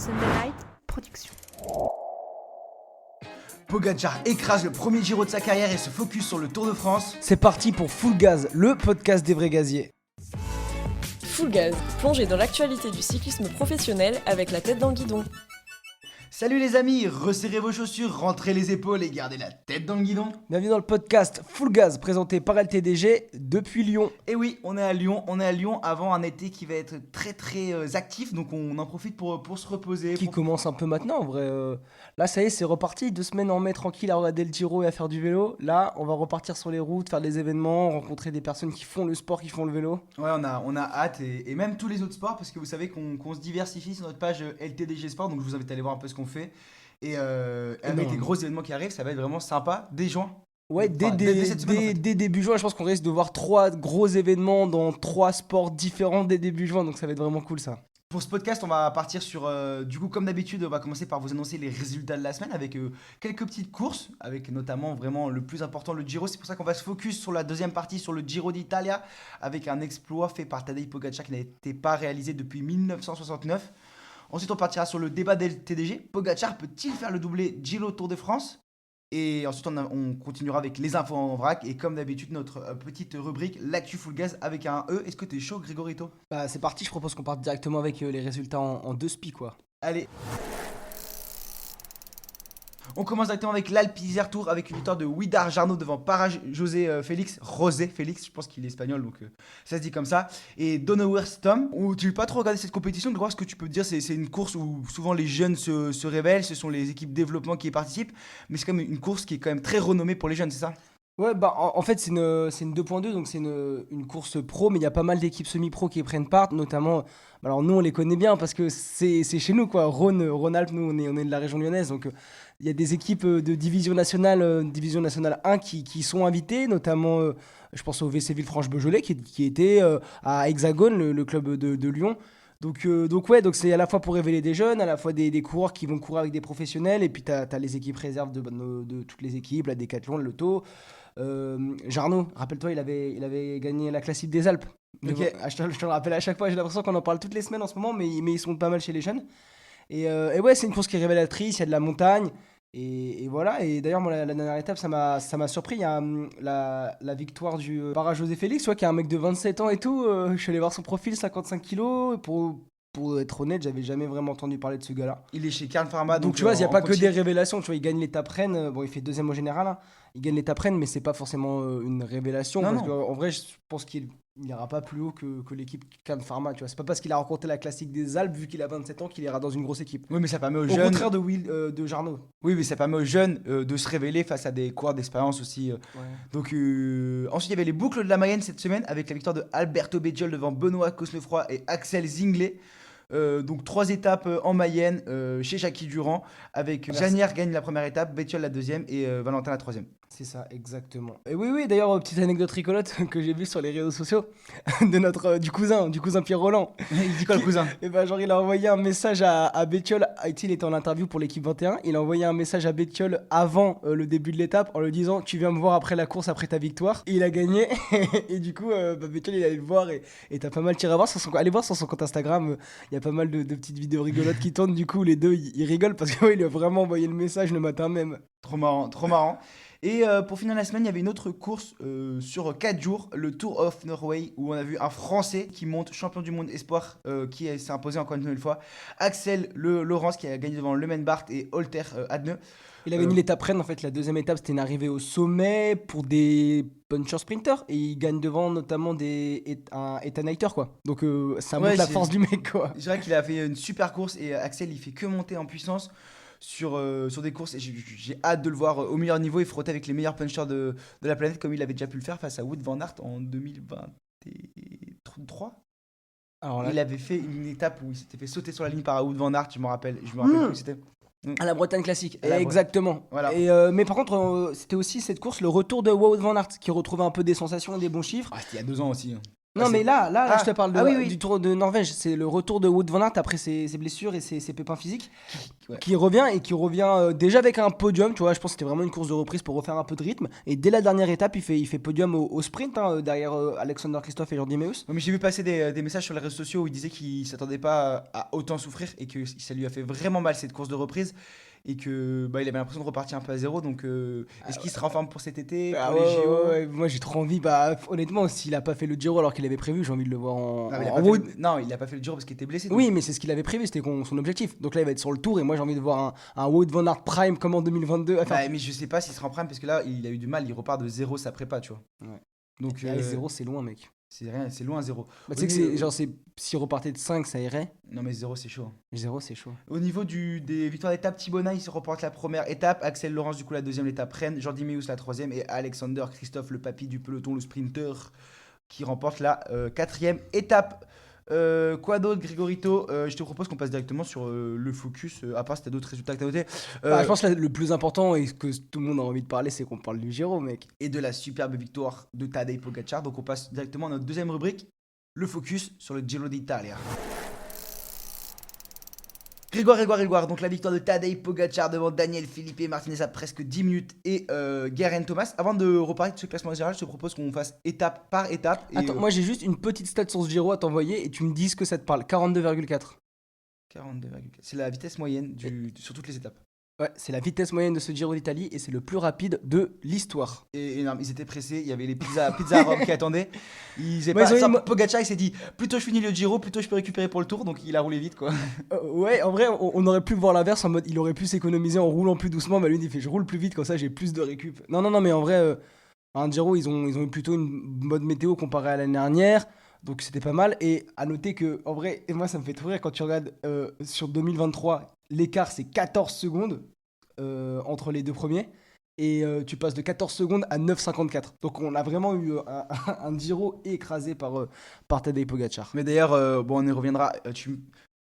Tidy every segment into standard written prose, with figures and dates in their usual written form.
Sunday Night Production. Pogacar écrase le premier Giro de sa carrière et se focus sur le Tour de France. C'est parti pour Full Gaz, le podcast des vrais gaziers. Full Gaz, plongé dans l'actualité du cyclisme professionnel avec la tête dans le guidon. Salut les amis, resserrez vos chaussures, rentrez les épaules et gardez la tête dans le guidon. Bienvenue dans le podcast Full Gaz, présenté par LTDG depuis Lyon. Et oui, on est à Lyon avant un été qui va être très actif, donc on en profite pour se reposer. Qui commence un peu maintenant en vrai. Là ça y est, c'est reparti, 2 semaines en mai tranquille à regarder le Giro et à faire du vélo. Là on va repartir sur les routes, faire des événements, rencontrer des personnes qui font le sport, qui font le vélo. Ouais, on a hâte et même tous les autres sports, parce que vous savez qu'on se diversifie sur notre page LTDG Sport, donc je vous invite à aller voir un peu ce qu'on fait. Et avec les gros événements qui arrivent, ça va être vraiment sympa dès juin. Ouais, dès début juin, je pense qu'on risque de voir 3 gros événements dans 3 sports différents dès début juin, donc ça va être vraiment cool ça. Pour ce podcast, on va partir sur, du coup, comme d'habitude, on va commencer par vous annoncer les résultats de la semaine avec quelques petites courses, avec notamment vraiment le plus important, le Giro. C'est pour ça qu'on va se focus sur la deuxième partie, sur le Giro d'Italia, avec un exploit fait par Tadej Pogacar qui n'était pas réalisé depuis 1969. Ensuite, on partira sur le débat des TDG. Pogacar peut-il faire le doublé Giro Tour de France ? Et ensuite, on continuera avec les infos en vrac. Et comme d'habitude, notre petite rubrique, l'actu full gaz avec un E. Est-ce que t'es chaud, Grégorito ? Bah c'est parti, je propose qu'on parte directement avec les résultats en 2 spi quoi. Allez. On commence directement avec l'Alpe Isère Tour avec une victoire de Widar Jarno devant José Félix, je pense qu'il est espagnol donc ça se dit comme ça. Et Donauwörth Tom, où tu n'as pas trop regardé cette compétition, de voir ce que tu peux dire, c'est une course où souvent les jeunes se révèlent, ce sont les équipes développement qui y participent, mais c'est quand même une course qui est quand même très renommée pour les jeunes, c'est ça ? Ouais, bah en fait c'est une 2.2, donc c'est une course pro, mais il y a pas mal d'équipes semi-pro qui y prennent part, notamment, alors nous on les connaît bien parce que c'est chez nous quoi, Rhône-Alpes, nous on est de la région lyonnaise, donc il y a des équipes de division nationale 1 qui sont invitées, notamment je pense au VC Villefranche-Beaujolais qui était à Hexagone, le club de Lyon. Donc c'est à la fois pour révéler des jeunes, à la fois des coureurs qui vont courir avec des professionnels, et puis t'as les équipes réserves de toutes les équipes, la Décathlon, le Lotto. Jarno, rappelle-toi, il avait gagné la classique des Alpes. Okay. Je te le rappelle à chaque fois, j'ai l'impression qu'on en parle toutes les semaines en ce moment, mais ils sont pas mal chez les jeunes. Et ouais, c'est une course qui est révélatrice, il y a de la montagne. Et voilà, et d'ailleurs moi la dernière étape ça m'a surpris, il y a la victoire du José Félix, qui est un mec de 27 ans et tout, je suis allé voir son profil, 55 kilos, pour être honnête j'avais jamais vraiment entendu parler de ce gars là. Il est chez Kern Pharma, donc tu vois, il n'y a pas que des révélations, tu vois, il gagne l'étape Rennes, bon il fait 2e au général, hein. Il gagne l'étape Rennes, mais c'est pas forcément une révélation, parce qu'en vrai je pense qu'il n'ira pas plus haut que l'équipe Kern Pharma, tu vois. C'est pas parce qu'il a rencontré la classique des Alpes, vu qu'il a 27 ans, qu'il ira dans une grosse équipe. Oui, mais ça permet aux Au jeunes... contraire de Jarno. Oui, mais ça permet aux jeunes de se révéler face à des coureurs d'expérience aussi. Ouais. Donc ensuite, il y avait les boucles de la Mayenne cette semaine avec la victoire de Alberto Bettiol devant Benoît Cosnefroy et Axel Zinglet. Donc 3 étapes en Mayenne chez Jackie Durand, avec Janière gagne la première étape, Bettiol la deuxième et Valentin la troisième. C'est ça, exactement. Et oui, d'ailleurs, petite anecdote rigolote que j'ai vue sur les réseaux sociaux de notre du cousin Pierre Roland. Il dit quoi le cousin ? Et ben genre il a envoyé un message à Bettiol, il était en interview pour l'équipe 21, il a envoyé un message à Bettiol avant le début de l'étape en lui disant tu viens me voir après la course, après ta victoire. Et il a gagné et du coup Bettiol il allait le voir et t'as pas mal tiré à voir allez voir sur son compte Instagram, il y a pas mal de petites vidéos rigolotes qui tournent, du coup les deux ils rigolent parce qu'il a vraiment envoyé le message le matin même. Trop marrant. Et pour finir la semaine, il y avait une autre course sur 4 jours, le Tour of Norway, où on a vu un Français qui monte champion du monde espoir, qui s'est imposé encore une nouvelle fois, Axel Laurence, qui a gagné devant Le Menbart et Holter Adne. Il a gagné l'étape Rennes, en fait la deuxième étape c'était une arrivée au sommet pour des puncher sprinters, et il gagne devant notamment un Ethan Hayter quoi. Donc ça montre la force du mec quoi. C'est vrai qu'il a fait une super course et Axel il fait que monter en puissance sur des courses, et j'ai hâte de le voir au meilleur niveau et frotter avec les meilleurs punchers de la planète, comme il avait déjà pu le faire face à Wout van Aert en 2023. Alors là, il avait fait une étape où il s'était fait sauter sur la ligne par Wout van Aert, je me rappelle plus où c'était. À la Bretagne classique, exactement. Voilà. Et mais par contre, c'était aussi cette course, le retour de Wout van Aert, qui retrouvait un peu des sensations et des bons chiffres. C'était il y a 2 ans aussi. Non, mais là, je te parle oui. du Tour de Norvège. C'est le retour de Wout van Aert après ses blessures et ses pépins physiques Ouais. qui revient déjà avec un podium. Tu vois, je pense que c'était vraiment une course de reprise pour refaire un peu de rythme. Et dès la dernière étape, il fait podium au sprint derrière Alexander Kristoff et Jordi Meeus. Ouais, mais j'ai vu passer des messages sur les réseaux sociaux où il disait qu'il s'attendait pas à autant souffrir et que ça lui a fait vraiment mal cette course de reprise et que il avait l'impression de repartir un peu à zéro. Donc est-ce qu'il sera en forme pour cet été, Ah pour les JO? ouais, moi j'ai trop envie. Honnêtement, s'il a pas fait le Giro alors qu'il avait prévu, j'ai envie de le voir Non, mais en Wout. il a pas fait le Giro parce qu'il était blessé. Oui, mais c'est ce qu'il avait prévu, c'était son objectif. Donc là, il va être sur le tour et moi j'ai envie de voir un Wout van Aert Prime comme en 2022. Enfin, Mais je sais pas s'il sera en prime parce que là il a eu du mal, il repart de zéro sa prépa, tu vois. Ouais. Donc et 0, c'est loin, mec. c'est rien, c'est loin zéro. Tu sais que s'il repartait de 5, ça irait. Non mais zéro c'est chaud. 0, c'est chaud. Au niveau des victoires d'étape, Thibona il se remporte la première étape, Axel Laurence du coup la deuxième étape Rennes, Jordi Meeus la troisième et Alexander Kristoff le papy du peloton, le sprinter qui remporte la quatrième étape. Quoi d'autre Grégorito? Je te propose qu'on passe directement sur le focus, à part si t'as d'autres résultats que t'as notés. Je pense que le plus important et ce que tout le monde a envie de parler, c'est qu'on parle du Giro, mec. Et de la superbe victoire de Tadej Pogacar. Donc on passe directement à notre deuxième rubrique, le focus sur le Giro d'Italia. Grégoire, donc la victoire de Tadej Pogacar devant Daniel Felipe Martinez à presque 10 minutes et Geraint Thomas. Avant de reparler de ce classement général, je te propose qu'on fasse étape par étape. Et, Attends, moi j'ai juste une petite stat sur ce Giro à t'envoyer et tu me dis ce que ça te parle. 42,4. 42,4. C'est la vitesse moyenne sur toutes les étapes. Ouais, c'est la vitesse moyenne de ce Giro d'Italie et c'est le plus rapide de l'histoire. Et énorme, ils étaient pressés, il y avait les pizza à Rome qui attendaient. Pogacar il s'est dit plutôt je finis le Giro, plutôt je peux récupérer pour le Tour, donc il a roulé vite quoi. Ouais, en vrai, on aurait pu voir l'inverse en mode il aurait pu s'économiser en roulant plus doucement, mais lui il fait je roule plus vite comme ça j'ai plus de récup. Non, mais en vrai, un Giro ils ont eu plutôt une bonne météo comparée à l'année dernière. Donc c'était pas mal. Et à noter que, en vrai, et moi ça me fait trop rire quand tu regardes sur 2023, l'écart c'est 14 secondes entre les deux premiers. Et tu passes de 14 secondes à 9,54. Donc on a vraiment eu un Giro écrasé par Tadej Pogacar. Mais d'ailleurs, on y reviendra.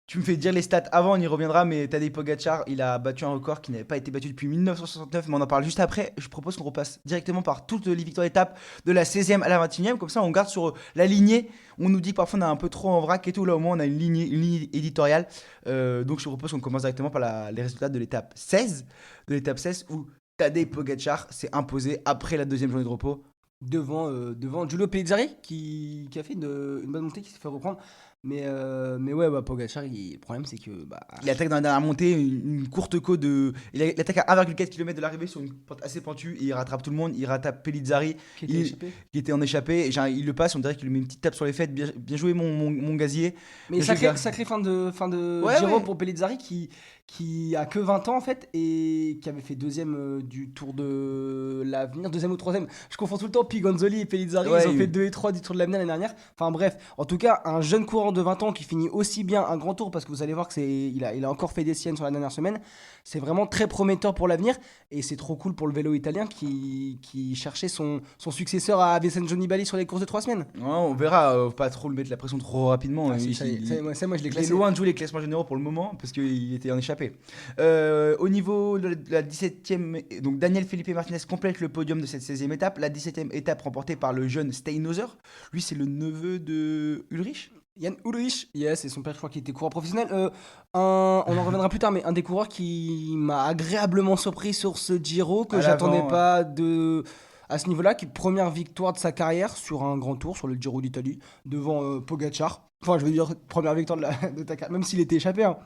Tu me fais dire les stats avant, on y reviendra, mais Tadej Pogacar, il a battu un record qui n'avait pas été battu depuis 1969, mais on en parle juste après. Je propose qu'on repasse directement par toutes les victoires d'étape de la 16e à la 21e, comme ça on garde sur la lignée. On nous dit que parfois on a un peu trop en vrac et tout, là au moins on a une ligne éditoriale. Donc je te propose qu'on commence directement par les résultats de l'étape 16, où Tadej Pogacar s'est imposé après la deuxième journée de repos. Devant Giulio Pellizzari qui a fait une bonne montée, qui s'est fait reprendre. Mais ouais, Pogacar, le problème c'est que. Il attaque dans la dernière montée, une courte côte de. Il attaque à 1,4 km de l'arrivée sur une pente assez pentue et il rattrape tout le monde. Il rattrape Pellizzari qui était en échappée. Il le passe, on dirait qu'il lui met une petite tape sur les fesses. Bien joué, mon gazier. Mais sacré fin de Giro pour Pellizzari qui a que 20 ans en fait et qui avait fait deuxième du Tour de l'Avenir, deuxième ou troisième. Je confonds tout le temps Pigonzoli et Pellizzari. Ils ont fait 2 et 3 du Tour de l'Avenir l'année dernière. Enfin bref, en tout cas, un jeune coureur de 20 ans qui finit aussi bien un grand tour parce que vous allez voir que il a encore fait des siennes sur la dernière semaine. C'est vraiment très prometteur pour l'avenir et c'est trop cool pour le vélo italien qui cherchait son successeur à Vincenzo Nibali sur les courses de 3 semaines. Ouais, on verra, pas trop le mettre la pression trop rapidement. Moi je l'ai classé. Il est loin de jouer les classements généraux pour le moment parce qu'il était en échappée. Au niveau de la 17e, donc Daniel Felipe Martinez complète le podium de cette 16e étape. La 17e étape remportée par le jeune Steinhauser. Lui, c'est le neveu de Ulrich. Yann Ulrich, yes, et son père, je crois qu'il était coureur professionnel. On en reviendra plus tard, mais un des coureurs qui m'a agréablement surpris sur ce Giro, que j'attendais pas à ce niveau-là, qui première victoire de sa carrière sur un grand tour, sur le Giro d'Italie, devant Pogacar. Enfin, je veux dire, première victoire de ta carrière, même s'il était échappé. Hein.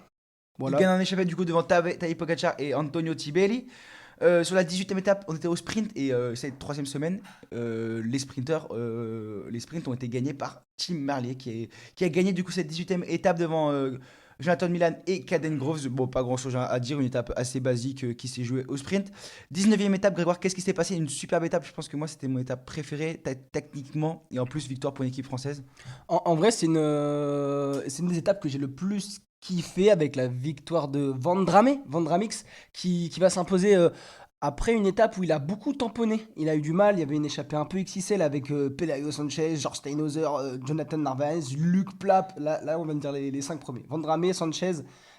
Voilà. Il gagne un échappé du coup devant Tadej Pogacar et Antonio Tibelli. Sur la 18e étape, on était au sprint et cette 3e semaine, les sprints ont été gagnés par Tim Merlier qui a gagné du coup cette 18e étape devant Jonathan Milan et Caden Groves. Bon, pas grand chose à dire, une étape assez basique qui s'est jouée au sprint. 19e étape, Grégoire, qu'est-ce qui s'est passé? Une superbe étape, je pense que moi c'était mon étape préférée techniquement et en plus victoire pour une équipe française. En vrai, c'est une des étapes que j'ai le plus kiffé avec la victoire de Vandramix qui va s'imposer après une étape où il a beaucoup tamponné. Il a eu du mal, il y avait une échappée un peu XXL avec Pelayo Sanchez, George Steinhauser, Jonathan Narvaez, Luc Plapp, là on va me dire les 5 premiers. Vandrame, Sanchez,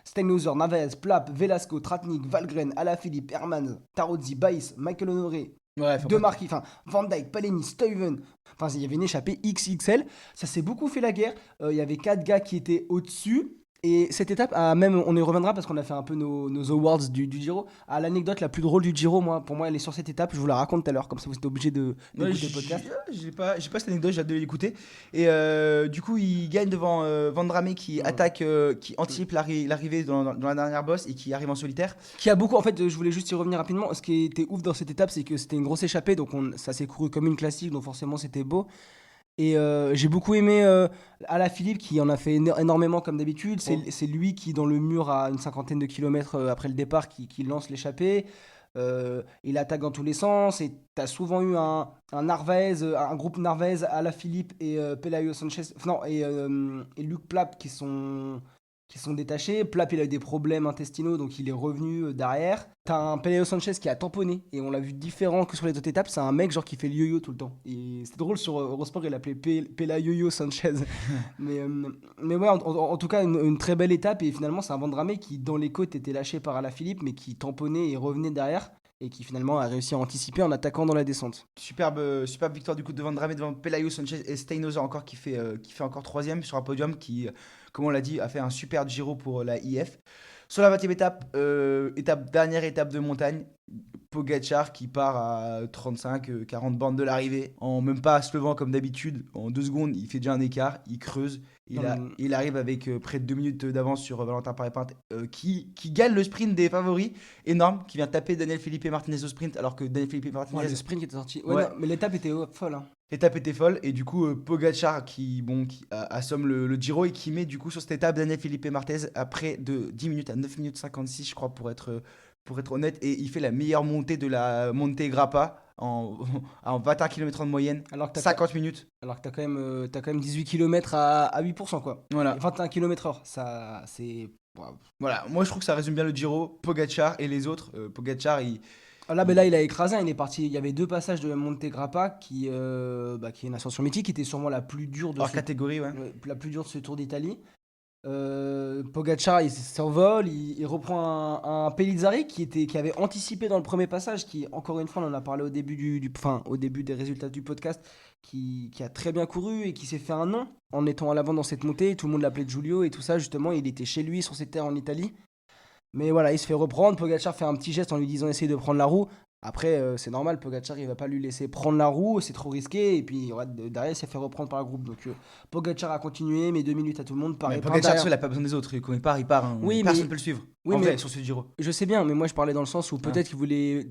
Steinhauser, Narvaez, Plapp, Velasco, Tratnik, Valgren, Alaphilippe, Herman, Tarozzi, Baïs, Michael Honoré, Ouais, faut Deux pas- marqués, enfin Van Dijk, Paleni, Stuyven. Enfin, il y avait une échappée XXL. Ça s'est beaucoup fait la guerre. Il y avait 4 gars qui étaient au-dessus. Et cette étape, même, on y reviendra parce qu'on a fait un peu nos awards du Giro. L'anecdote la plus drôle du Giro, pour moi, elle est sur cette étape. Je vous la raconte tout à l'heure, comme ça vous êtes obligé Ouais, d'écouter le podcast. j'ai pas cette anecdote, j'ai hâte de l'écouter. Et du coup, il gagne devant Vandrame qui Ouais. attaque, qui anticipe l'arrivée dans la dernière bosse et qui arrive en solitaire. Qui a beaucoup, en fait, je voulais juste y revenir rapidement. Ce qui était ouf dans cette étape, c'est que c'était une grosse échappée, donc ça s'est couru comme une classique, donc forcément c'était beau. Et j'ai beaucoup aimé Alaphilippe qui en a fait énormément comme d'habitude. C'est lui qui, dans le mur, à une cinquantaine de kilomètres après le départ, qui lance l'échappée. Il attaque dans tous les sens. Et tu as souvent eu un Narvaez, un groupe Narvaez, Alaphilippe et Pelayo Sanchez, non, et Luc Plap qui sont détachés. Plap, il a eu des problèmes intestinaux, donc il est revenu derrière. T'as un Pelayo Sanchez qui a tamponné, et on l'a vu différent que sur les autres étapes. C'est un mec genre qui fait le yo-yo tout le temps. Et c'était drôle, sur Eurosport, il l'appelait Pelayo Sanchez. mais ouais, en tout cas, une très belle étape. Et finalement, c'est un Vandrame qui, dans les côtes, était lâché par Alaphilippe, mais qui tamponnait et revenait derrière. Et qui finalement a réussi à anticiper en attaquant dans la descente. Superbe victoire du coup de Vandrame devant Pelayo Sanchez et Steinhauser encore qui fait encore troisième sur un podium qui, comme on l'a dit, a fait un super Giro pour la IF. Sur la 20e étape, dernière étape de montagne, Pogacar qui part à 35-40 bornes de l'arrivée, en même pas se levant comme d'habitude, en 2 secondes, il fait déjà un écart, il creuse, il arrive avec près de 2 minutes d'avance sur Valentin Paré-Pinte, qui gagne le sprint des favoris, énorme, qui vient taper Daniel Felipe Martinez au sprint, alors que Daniel Felipe Martinez... Ouais, le sprint qui était sorti. Ouais, Ouais. non, mais l'étape était folle. Hein. L'étape était folle et du coup Pogacar qui assomme le Giro et qui met du coup sur cette étape Daniel Felipe Martinez à près de 10 minutes, à 9 minutes 56 je crois pour être honnête, et il fait la meilleure montée de la Monte Grappa en 21 km de moyenne, Alors que t'as 50 minutes. Alors que t'as quand même 18 km à 8%, quoi. Voilà. Et 21 km/h, ça, c'est... Voilà, moi je trouve que ça résume bien le Giro, Pogacar et les autres. Pogacar, Là, il a écrasé, il est parti. Il y avait 2 passages de la Monte Grappa qui est une ascension mythique, qui était sûrement la plus dure de hors catégorie, ouais. la plus dure de ce Tour d'Italie. Pogacar, il s'envole, il reprend un Pellizzari qui avait anticipé dans le premier passage, qui, encore une fois, on en a parlé au début au début des résultats du podcast, qui a très bien couru et qui s'est fait un nom en étant à l'avant dans cette montée. Tout le monde l'appelait Giulio et tout ça, justement, il était chez lui sur ses terres en Italie. Mais voilà, il se fait reprendre. Pogacar fait un petit geste en lui disant essaye de prendre la roue. Après, c'est normal, Pogacar il va pas lui laisser prendre la roue, c'est trop risqué. Et puis derrière, il s'est fait reprendre par le groupe. Donc Pogacar a continué, mais 2 minutes à tout le monde. Mais Pogacar, il a pas besoin des autres. Quand il part, hein. Oui, Personne mais- ne peut le suivre. Oui, en mais- vrai, sur ce Giro. Je sais bien, mais moi je parlais dans le sens où peut-être qu'il voulait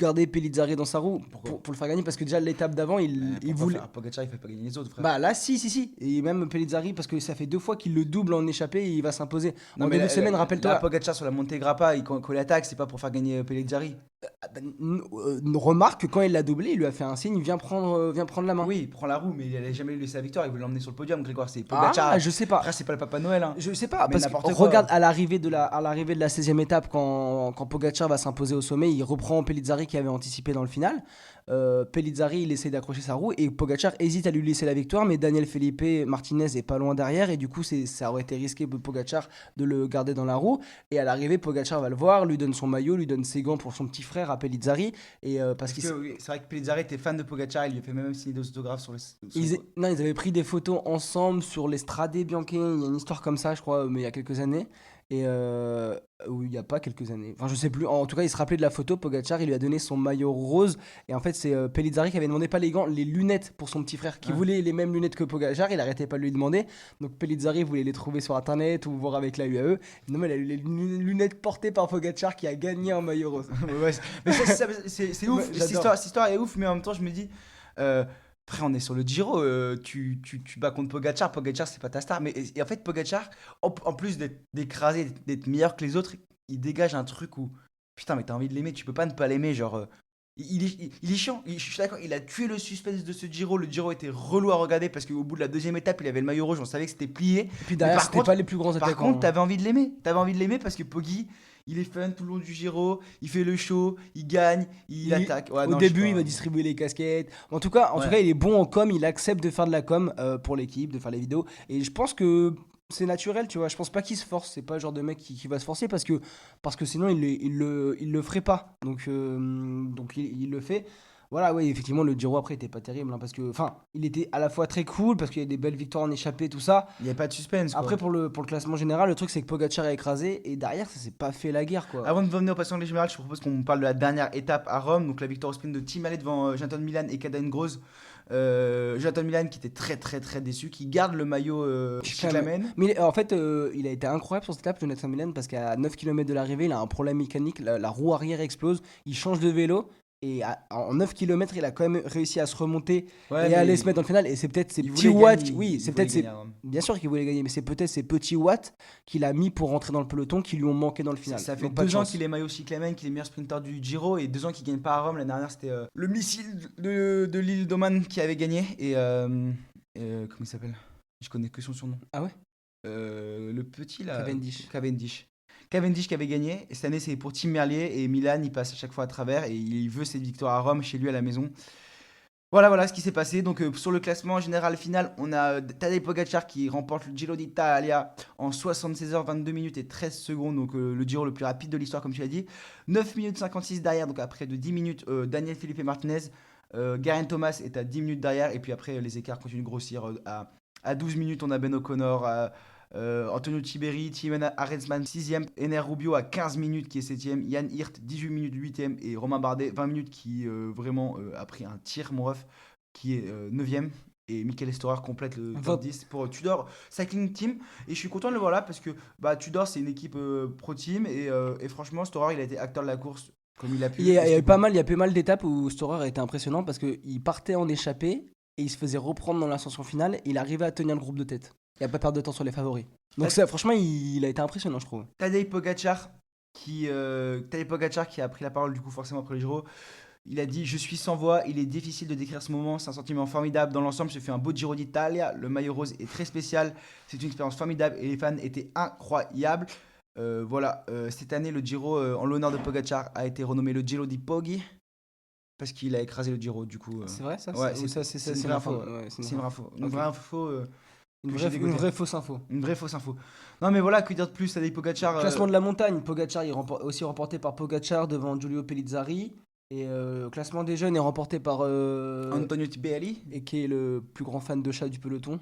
garder Pellizzari dans sa roue Pourquoi pour le faire gagner, parce que déjà l'étape d'avant, il Pourquoi voulait. faire Pogacar, il fait pas gagner les autres, frère. Bah là, si. Et même Pellizzari, parce que ça fait 2 fois qu'il le double en échappée et il va s'imposer. Non, En mais début de semaine, là, rappelle-toi. Pogacar sur la Monte Grappa, quand il attaque, c'est pas pour faire gagner Pellizzari. Remarque que quand il l'a doublé, il lui a fait un signe, viens prendre la main. Oui, il prend la roue, mais il allait jamais lui laisser la victoire. Il voulait l'emmener sur le podium, Grégoire. C'est Pogacar. Je sais pas. Après, c'est pas le Papa Noël. Hein. Je sais pas, Mais parce que n'importe quoi. regarde à l'arrivée de la 16e étape, quand Pogacar va s'imposer au sommet, il reprend Pellizzari qui avait anticipé dans le final. Pellizzari, il essaie d'accrocher sa roue et Pogacar hésite à lui laisser la victoire, mais Daniel Felipe Martinez est pas loin derrière et du coup ça aurait été risqué pour Pogacar de le garder dans la roue. Et à l'arrivée, Pogacar va le voir, lui donne son maillot, lui donne ses gants pour son petit frère à Pellizzari. Et parce qu'il Oui, c'est vrai que Pellizzari était fan de Pogacar, il lui a fait même signer des autographes sur le. Non, ils avaient pris des photos ensemble sur les Strade Bianche. Il y a une histoire comme ça, je crois, mais il y a quelques années. Et il n'y a pas quelques années. Enfin, je sais plus. En tout cas, il se rappelait de la photo. Pogacar, il lui a donné son maillot rose. Et en fait, c'est Pellizzari qui avait demandé pas les gants, les lunettes pour son petit frère, qui voulait les mêmes lunettes que Pogacar. Il arrêtait pas de lui demander. Donc Pellizzari voulait les trouver sur internet ou voir avec la UAE. Finalement, il a eu les lunettes portées par Pogacar qui a gagné un maillot rose. Ouais, mais c'est ouf. J'adore. Cette histoire est ouf, mais en même temps, je me dis. Après, on est sur le Giro, tu bats contre Pogacar, c'est pas ta star. Mais et en fait, Pogacar, en plus d'écraser, d'être meilleur que les autres, il dégage un truc où, putain, mais t'as envie de l'aimer, tu peux pas ne pas l'aimer. Genre, il est chiant, je suis d'accord, il a tué le suspense de ce Giro. Le Giro était relou à regarder parce qu'au bout de la 2e étape, il avait le maillot rouge, on savait que c'était plié. Et puis derrière, par c'était contre- pas les plus grands Par attaquants. contre, t'avais envie de l'aimer parce que Poggi, il est fun tout le long du Giro, il fait le show, il gagne, il attaque. Ouais, Au non, je sais début, pas. il va distribuer les casquettes. En tout cas, il est bon en com. Il accepte de faire de la com pour l'équipe, de faire les vidéos. Et je pense que c'est naturel, tu vois. Je pense pas qu'il se force. C'est pas le genre de mec qui va se forcer parce que sinon il le ferait pas. Donc il le fait. Voilà, oui, effectivement, le Giro après était pas terrible hein, parce que, enfin, il était à la fois très cool parce qu'il y a des belles victoires en échappée, tout ça. Il n'y a pas de suspense, quoi. Après, pour le classement général, le truc c'est que Pogacar a écrasé et derrière, ça s'est pas fait la guerre, quoi. Avant de revenir au passant général, je propose qu'on parle de la dernière étape à Rome, donc la victoire au sprint de Team Allais devant Jonathan Milan et Cadden Gross. Jonathan Milan qui était très très très déçu, qui garde le maillot Cyclamen. Mais en fait, il a été incroyable sur cette étape, Jonathan Milan, parce qu'à 9 km de l'arrivée, il a un problème mécanique, la roue arrière explose, il change de vélo. Et en 9 km, il a quand même réussi à se remonter Ouais, et à aller mais se mettre dans le final. Et c'est peut-être ces il petits voulait watts. gagner, Oui, il c'est voulait peut-être ces. gagner à Rome. Bien sûr qu'il voulait gagner, mais c'est peut-être ces petits watts qu'il a mis pour rentrer dans le peloton qui lui ont manqué dans le final. Ça fait Donc, pas de 2 ans chance. qu'il est maillot Cyclamen, qu'il est meilleur sprinter du Giro, et 2 ans qu'il gagne pas à Rome. L'année dernière, c'était le missile de l'île d'Oman qui avait gagné. Et comment il s'appelle? Je connais que son surnom. Ah ouais. Le petit là. Cavendish. Cavendish qui avait gagné. Et cette année, c'est pour Tim Merlier. Et Milan, il passe à chaque fois à travers. Et il veut cette victoire à Rome, chez lui à la maison. Voilà ce qui s'est passé. Donc, sur le classement général final, on a Tadej Pogacar qui remporte le Giro d'Italia en 76 heures, 22 minutes et 13 secondes. Donc, le Giro le plus rapide de l'histoire, comme tu l'as dit. 9 minutes 56 derrière. Donc, après de 10 minutes, Daniel Felipe Martinez. Geraint Thomas est à 10 minutes derrière. Et puis après, les écarts continuent de grossir. À 12 minutes, on a Ben O'Connor. Antonio Tiberi, Timon Arensman 6ème, Ener Rubio à 15 minutes qui est 7ème, Yann Hirt 18 minutes 8ème et Romain Bardet 20 minutes qui vraiment a pris un tir mon ref qui est 9ème et Mikel Storer complète le top 10 pour Tudor Cycling Team et je suis content de le voir là parce que Tudor c'est une équipe pro team et franchement Storer il a été acteur de la course comme il a pu. Il y a eu pas mal d'étapes où Storer a été impressionnant parce qu'il partait en échappée et il se faisait reprendre dans l'ascension finale et il arrivait à tenir le groupe de tête. Il a pas perdu de temps sur les favoris. Donc ça, franchement, il a été impressionnant, je trouve. Tadej Pogacar qui a pris la parole du coup forcément après le Giro. Il a dit: je suis sans voix, il est difficile de décrire ce moment, c'est un sentiment formidable. Dans l'ensemble, je fais un beau Giro d'Italia. Le maillot rose est très spécial, c'est une expérience formidable et les fans étaient incroyables. Cette année, le Giro en l'honneur de Pogacar a été renommé le Giro di Poggi parce qu'il a écrasé le Giro du coup. C'est vrai ça? Ouais, c'est une une vraie info. info. Ouais, C'est une vraie info. Une Ok. vraie info. Une que j'ai dégoté. vraie fausse info. Une vraie fausse info. Non mais voilà, que dire de plus? Tadej Pogacar. Classement de la montagne, Pogacar est aussi remporté par Pogacar devant Giulio Pellizzari. Et classement des jeunes est remporté par Antonio Tiberi. et qui est le plus grand fan de chat du peloton.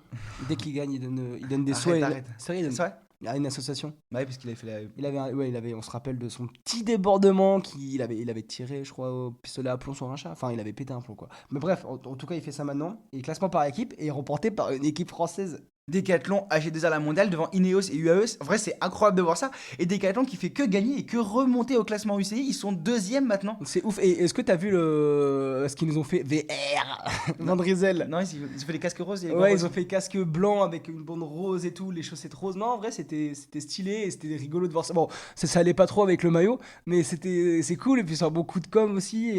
Dès qu'il gagne, il donne des soins. Arrête. C'est vrai, il donne C'est vrai? à une association. Ouais, parce qu'il avait fait la. Il avait, on se rappelle de son petit débordement il avait tiré, je crois, au pistolet à plomb sur un chat. Enfin, il avait pété un plomb, quoi. Mais bref, en tout cas, il fait ça maintenant. Et classement par équipe est remporté par une équipe française. Decathlon AG2R la mondiale devant Ineos et UAE. En vrai, c'est incroyable de voir ça. Et Decathlon qui fait que gagner et que remonter au classement UCI. Ils sont deuxième maintenant. C'est ouf. Et est-ce que t'as vu ce qu'ils nous ont fait VR Van Driesel. Non, ils ont fait les casques roses. Et Ouais, ils ont fait casque blanc avec une bande rose et tout, les chaussettes roses. Non, en vrai, c'était stylé et c'était rigolo de voir ça. Bon, ça allait pas trop avec le maillot, mais c'est cool. Et puis c'est un bon coup de com aussi.